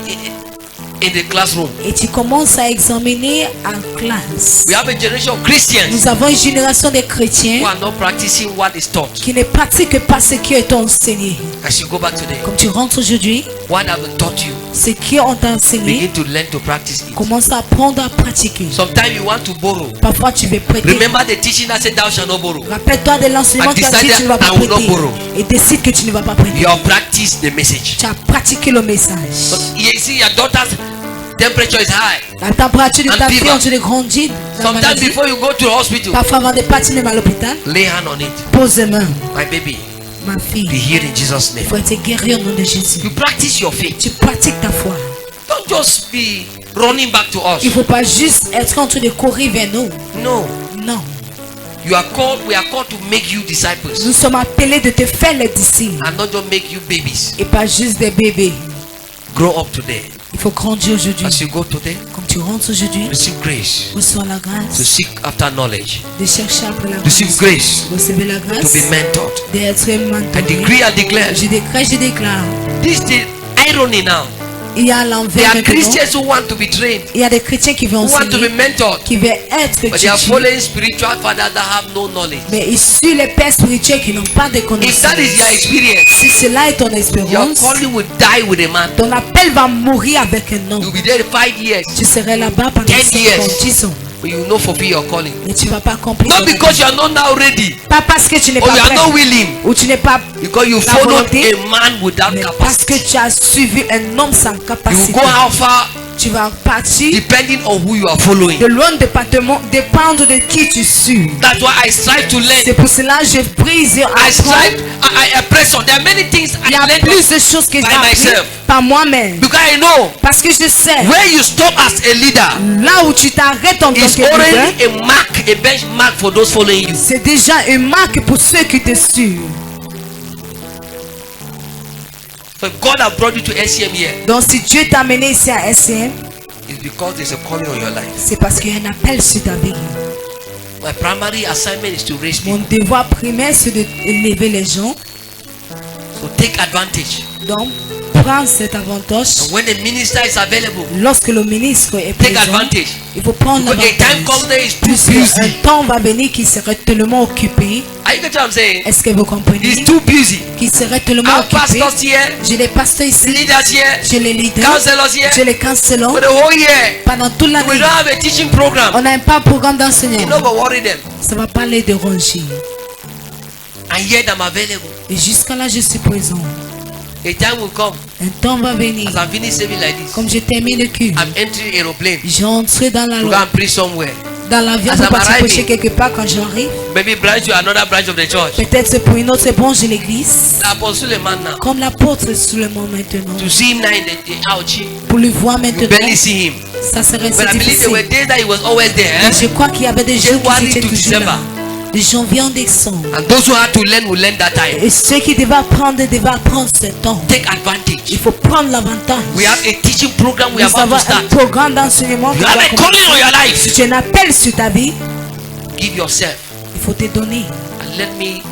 Speaker 1: in the classroom.
Speaker 2: Et tu commences à examiner en classe.
Speaker 1: We have a generation of Christians
Speaker 2: Nous avons une génération de
Speaker 1: who
Speaker 2: chrétiens
Speaker 1: are not practicing what is taught.
Speaker 2: qui ne pratiquent pas ce qui est enseigné.
Speaker 1: As you go back today,
Speaker 2: Comme tu rentres aujourd'hui,
Speaker 1: what have been taught you,
Speaker 2: ce qui on t'a enseigné,
Speaker 1: begin to learn to practice it.
Speaker 2: commence à apprendre à pratiquer.
Speaker 1: Sometimes you want to borrow.
Speaker 2: Parfois tu veux prêter.
Speaker 1: Remember the teaching that said thou shalt not borrow.
Speaker 2: Rappelle-toi de l'enseignement
Speaker 1: I
Speaker 2: qui a dit
Speaker 1: decided
Speaker 2: tu ne vas pas
Speaker 1: I will not
Speaker 2: prêter.
Speaker 1: borrow.
Speaker 2: Et décide que tu ne vas pas prêter.
Speaker 1: You have practiced the message.
Speaker 2: Tu as pratiqué le message.
Speaker 1: But you see, your daughter's temperature is high.
Speaker 2: La température de
Speaker 1: And
Speaker 2: ta fille
Speaker 1: fever.
Speaker 2: en train de grandir. dans la
Speaker 1: Sometimes
Speaker 2: maladie.
Speaker 1: before you go to the hospital,
Speaker 2: Parfois avant de partir même à l'hôpital,
Speaker 1: lay hand on it.
Speaker 2: pose les mains.
Speaker 1: My baby,
Speaker 2: Ma
Speaker 1: be
Speaker 2: fille,
Speaker 1: healed in Jesus'
Speaker 2: il
Speaker 1: name.
Speaker 2: faut être guéri au nom de Jésus.
Speaker 1: You practice your faith.
Speaker 2: Tu pratiques ta foi.
Speaker 1: Don't just be running back to us.
Speaker 2: Il ne faut pas juste être en train de courir vers nous.
Speaker 1: No.
Speaker 2: Non.
Speaker 1: You are called, we are called to make you disciples
Speaker 2: Nous sommes appelés de te faire les disciples.
Speaker 1: and not just make you babies.
Speaker 2: Et pas juste des bébés.
Speaker 1: Grow up today.
Speaker 2: Il faut grandir aujourd'hui.
Speaker 1: As you go today,
Speaker 2: Comme tu rentres aujourd'hui,
Speaker 1: receive grace
Speaker 2: reçois la
Speaker 1: to
Speaker 2: grâce
Speaker 1: seek after knowledge.
Speaker 2: de chercher après la
Speaker 1: Receive
Speaker 2: grâce.
Speaker 1: grace
Speaker 2: Recevez la
Speaker 1: to
Speaker 2: grâce
Speaker 1: be mentored.
Speaker 2: d'être
Speaker 1: I
Speaker 2: mentoré.
Speaker 1: decree and declare.
Speaker 2: Je décrète, je déclare.
Speaker 1: This is the irony now.
Speaker 2: Il y a
Speaker 1: There
Speaker 2: l'envers
Speaker 1: are
Speaker 2: maintenant.
Speaker 1: Christians who want to be trained,
Speaker 2: Il y a des chrétiens qui veulent
Speaker 1: who want to be
Speaker 2: enseigner,
Speaker 1: mentored,
Speaker 2: qui veulent être
Speaker 1: but they are
Speaker 2: tués.
Speaker 1: following spiritual fathers that have no knowledge.
Speaker 2: Mais ils suivent les pères spirituels qui n'ont pas de
Speaker 1: If
Speaker 2: connaissances.
Speaker 1: that is your experience,
Speaker 2: Si cela est ton
Speaker 1: your
Speaker 2: espérance,
Speaker 1: calling will die with a man.
Speaker 2: ton appel va mourir avec un nom.
Speaker 1: You'll be there 5 years,
Speaker 2: Tu serais là-bas pendant
Speaker 1: 10
Speaker 2: 5
Speaker 1: years.
Speaker 2: ans, 10 ans.
Speaker 1: but you will not fulfill your calling.
Speaker 2: Et tu ne vas pas accomplir.
Speaker 1: Not
Speaker 2: ton
Speaker 1: because you
Speaker 2: appel.
Speaker 1: are not now ready,
Speaker 2: Pas parce que tu n'es
Speaker 1: or
Speaker 2: pas
Speaker 1: you are
Speaker 2: prêt.
Speaker 1: not willing,
Speaker 2: Ou tu n'es pas.
Speaker 1: because you
Speaker 2: La
Speaker 1: followed
Speaker 2: volonté,
Speaker 1: a man without
Speaker 2: Mais parce que
Speaker 1: capacity.
Speaker 2: tu as suivi un homme sans
Speaker 1: You will
Speaker 2: capacité.
Speaker 1: go how far
Speaker 2: Tu vas partir
Speaker 1: depending on who you are following.
Speaker 2: de loin dépendre de qui tu suis.
Speaker 1: That's why I strive to learn.
Speaker 2: C'est pour cela que je brise et
Speaker 1: I
Speaker 2: apprends.
Speaker 1: strive, I press on. There are many things
Speaker 2: Il y
Speaker 1: I
Speaker 2: a
Speaker 1: learned
Speaker 2: plus de choses que j'ai
Speaker 1: by
Speaker 2: appris
Speaker 1: myself.
Speaker 2: par moi-même.
Speaker 1: because I know
Speaker 2: Parce que je sais,
Speaker 1: where you stop as a leader
Speaker 2: là où tu t'arrêtes en tant
Speaker 1: is
Speaker 2: que leader,
Speaker 1: already a mark, a benchmark for those following you.
Speaker 2: c'est déjà une marque pour ceux qui te suivent.
Speaker 1: So if God has brought you to SCM here,
Speaker 2: Donc si Dieu t'a amené ici à SCM,
Speaker 1: it's because there's a calling on your life.
Speaker 2: c'est parce qu'il y a un appel sur ta vie.
Speaker 1: My primary assignment is to raise
Speaker 2: Mon
Speaker 1: people.
Speaker 2: devoir primaire, c'est d'élever les gens.
Speaker 1: So take advantage.
Speaker 2: Donc, prends cet avantage.
Speaker 1: And when the minister is available,
Speaker 2: Lorsque le ministre est
Speaker 1: take
Speaker 2: présent,
Speaker 1: advantage.
Speaker 2: il faut prendre
Speaker 1: Because a time comes
Speaker 2: l'avantage.
Speaker 1: there is too
Speaker 2: Puisque un
Speaker 1: busy.
Speaker 2: temps va venir qui serait tellement occupé.
Speaker 1: Are you getting what I'm saying?
Speaker 2: Est-ce que vous comprenez?
Speaker 1: He's too busy.
Speaker 2: Qui serait tellement
Speaker 1: Our
Speaker 2: occupé.
Speaker 1: pastors here,
Speaker 2: J'ai les pasteurs ici.
Speaker 1: leaders here,
Speaker 2: J'ai les leaders.
Speaker 1: counselors here,
Speaker 2: J'ai les cancellants.
Speaker 1: for the whole year.
Speaker 2: Pendant toute
Speaker 1: We
Speaker 2: l'année,
Speaker 1: don't have a teaching program.
Speaker 2: on n'a pas un programme
Speaker 1: You
Speaker 2: d'enseignement.
Speaker 1: know, but worry them.
Speaker 2: Ça va pas les déranger.
Speaker 1: And yet I'm available.
Speaker 2: Et jusqu'à là, je suis présent.
Speaker 1: A time will come.
Speaker 2: Un temps va venir.
Speaker 1: As I'm finished saving like this,
Speaker 2: Comme je termine le culte,
Speaker 1: I'm entering aeroplane
Speaker 2: j'ai entré dans
Speaker 1: to go and preach somewhere.
Speaker 2: l'avion
Speaker 1: As
Speaker 2: pour
Speaker 1: I'm
Speaker 2: partir
Speaker 1: arriving.
Speaker 2: prêcher quelque part quand j'arrive.
Speaker 1: Maybe branch to another branch of the church.
Speaker 2: Peut-être c'est pour une autre branche de l'église.
Speaker 1: Apostle Suleiman now.
Speaker 2: Comme l'apôtre Suleiman maintenant.
Speaker 1: To see him now in the ouch, you
Speaker 2: Pour le voir maintenant,
Speaker 1: barely see him.
Speaker 2: ça serait
Speaker 1: But I believe there were
Speaker 2: difficile.
Speaker 1: days that he was always there.
Speaker 2: Mais je crois qu'il y avait des jours
Speaker 1: January
Speaker 2: qui étaient
Speaker 1: to
Speaker 2: toujours
Speaker 1: December.
Speaker 2: là. De janvier en décembre.
Speaker 1: And those who had to learn will learn that time.
Speaker 2: Et ceux qui devaient apprendre ce temps.
Speaker 1: Take advantage.
Speaker 2: Il faut prendre l'avantage.
Speaker 1: We have a teaching program we are
Speaker 2: Nous
Speaker 1: about
Speaker 2: avons
Speaker 1: to start.
Speaker 2: un programme d'enseignement qui
Speaker 1: You
Speaker 2: va
Speaker 1: have a
Speaker 2: commencer.
Speaker 1: calling on your life.
Speaker 2: Tu as un appel sur ta vie,
Speaker 1: Give yourself
Speaker 2: il faut te donner.
Speaker 1: and let me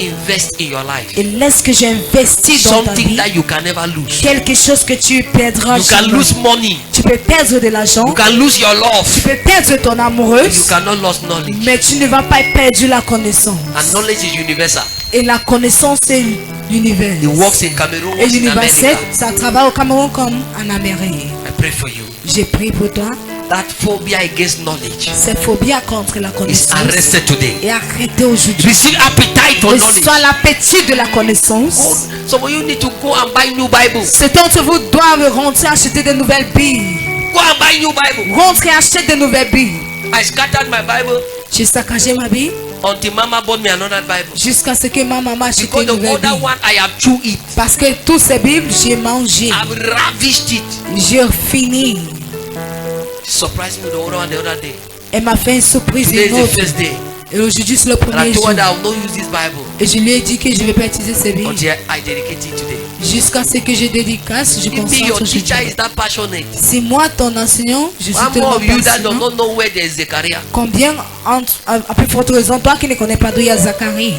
Speaker 1: invest in your life.
Speaker 2: Et laisse que j'investisse dans ta
Speaker 1: Something
Speaker 2: vie.
Speaker 1: that you can never lose.
Speaker 2: Quelque chose que tu perdras
Speaker 1: You can
Speaker 2: jamais.
Speaker 1: lose money.
Speaker 2: Tu peux perdre de l'argent.
Speaker 1: You can lose your
Speaker 2: Tu
Speaker 1: love.
Speaker 2: peux perdre ton amoureuse.
Speaker 1: You cannot lose knowledge.
Speaker 2: Mais tu ne vas pas perdre la connaissance.
Speaker 1: And knowledge is universal.
Speaker 2: Et la connaissance c'est l'univers.
Speaker 1: It works in Cameroon,
Speaker 2: Et
Speaker 1: works in
Speaker 2: l'universel,
Speaker 1: America.
Speaker 2: ça travaille au Cameroun comme en Amérique.
Speaker 1: I pray for you.
Speaker 2: J'ai prié pour toi.
Speaker 1: That phobia against knowledge
Speaker 2: Cette phobie contre la
Speaker 1: is
Speaker 2: connaissance
Speaker 1: arrested today.
Speaker 2: est arrêtée aujourd'hui.
Speaker 1: Receive appetite for knowledge.
Speaker 2: Reçois l'appétit de la connaissance.
Speaker 1: Some of you need to go and buy new Bible.
Speaker 2: Certains d'entre vous doivent rentrer acheter de nouvelles billes.
Speaker 1: Go and buy new Bible.
Speaker 2: Rentrer acheter de nouvelles billes.
Speaker 1: I scattered my Bible
Speaker 2: J'ai saccagé ma bille
Speaker 1: until Mama bought me another Bible.
Speaker 2: jusqu'à ce que ma maman achète
Speaker 1: Because
Speaker 2: une
Speaker 1: the
Speaker 2: nouvelle
Speaker 1: other
Speaker 2: bille.
Speaker 1: one I have chewed it.
Speaker 2: Parce que toutes ces bibles, j'ai mangé.
Speaker 1: I've ravished it.
Speaker 2: J'ai fini.
Speaker 1: Surprised me the other one the other day.
Speaker 2: Elle m'a fait une surprise
Speaker 1: Today is
Speaker 2: une
Speaker 1: the
Speaker 2: autre.
Speaker 1: first day.
Speaker 2: Et aujourd'hui c'est le
Speaker 1: And I
Speaker 2: premier
Speaker 1: told
Speaker 2: jour.
Speaker 1: her that I will not use this Bible
Speaker 2: Et je lui ai dit que je ne vais pas utiliser ces billes.
Speaker 1: until I dedicate it today.
Speaker 2: Jusqu'à ce que je dédicace, je
Speaker 1: If me, your
Speaker 2: concentre
Speaker 1: teacher
Speaker 2: aujourd'hui.
Speaker 1: is that passionate.
Speaker 2: Si moi, ton enseignant, je suis
Speaker 1: One more
Speaker 2: tellement
Speaker 1: of you that does
Speaker 2: passionné.
Speaker 1: not know where there is Zechariah.
Speaker 2: Combien, à plus forte raison, toi qui ne connais pas d'où il y a Zacharie.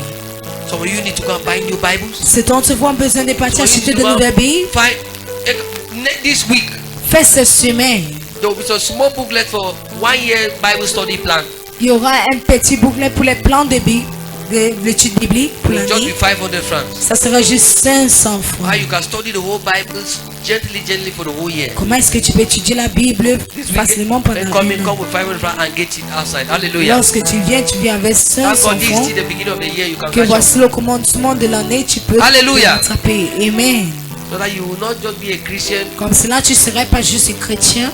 Speaker 1: Some of you need to go and buy new Bibles.
Speaker 2: C'est ton te voit besoin de partir
Speaker 1: Some of you
Speaker 2: acheter
Speaker 1: need
Speaker 2: de
Speaker 1: to go
Speaker 2: nouvelles
Speaker 1: and
Speaker 2: billes.
Speaker 1: find this week.
Speaker 2: fait ses semaines.
Speaker 1: There will be a small booklet for 1 year Bible study plan.
Speaker 2: Il y aura un petit bouclet pour les plans de l'étude biblique pour
Speaker 1: It will just
Speaker 2: l'année.
Speaker 1: be 500 francs.
Speaker 2: Ça sera juste 500
Speaker 1: How
Speaker 2: francs.
Speaker 1: you can study the whole Bible gently for the whole year.
Speaker 2: Comment est-ce que tu peux étudier la Bible
Speaker 1: This
Speaker 2: facilement pendant
Speaker 1: weekend,
Speaker 2: un
Speaker 1: come
Speaker 2: an?
Speaker 1: with 500 francs and get it outside. Hallelujah.
Speaker 2: Lorsque tu viens avec
Speaker 1: Thank
Speaker 2: 500
Speaker 1: God this is
Speaker 2: francs.
Speaker 1: still the beginning of the year. You can
Speaker 2: Que
Speaker 1: catch up.
Speaker 2: voici le commencement de l'année, tu peux
Speaker 1: Alléluia.
Speaker 2: te rattraper. Amen.
Speaker 1: So that you will not just be a Christian
Speaker 2: Comme cela, tu ne serais pas juste un chrétien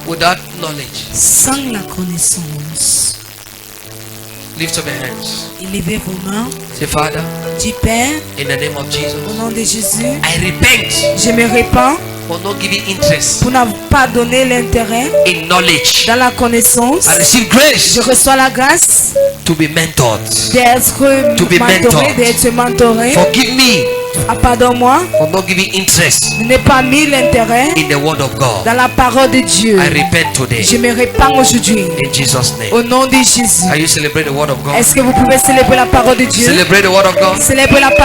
Speaker 1: without knowledge.
Speaker 2: sans la connaissance.
Speaker 1: Lift up your hands.
Speaker 2: Élevez vos mains.
Speaker 1: Say, Father,
Speaker 2: Dis Père,
Speaker 1: in the name of
Speaker 2: au
Speaker 1: Jesus,
Speaker 2: nom de Jésus,
Speaker 1: I repent
Speaker 2: je me répands
Speaker 1: for not giving interest
Speaker 2: pour n'avoir pas donné l'intérêt
Speaker 1: in knowledge.
Speaker 2: dans la connaissance.
Speaker 1: I receive grace
Speaker 2: Je reçois la grâce
Speaker 1: to be mentored.
Speaker 2: d'être
Speaker 1: To be
Speaker 2: mentoré,
Speaker 1: mentored.
Speaker 2: d'être mentoré.
Speaker 1: Forgive me
Speaker 2: Ah, pardonne-moi,
Speaker 1: for not giving interest
Speaker 2: je n'ai pas mis l'intérêt
Speaker 1: in the word of God.
Speaker 2: dans la parole de Dieu.
Speaker 1: I repent today
Speaker 2: Je me répands aujourd'hui
Speaker 1: in Jesus' name.
Speaker 2: au nom de Jésus.
Speaker 1: Can you celebrate the word of God?
Speaker 2: Est-ce que vous pouvez célébrer la parole de Dieu?
Speaker 1: Celebrate the word of God.
Speaker 2: Célébrer la parole.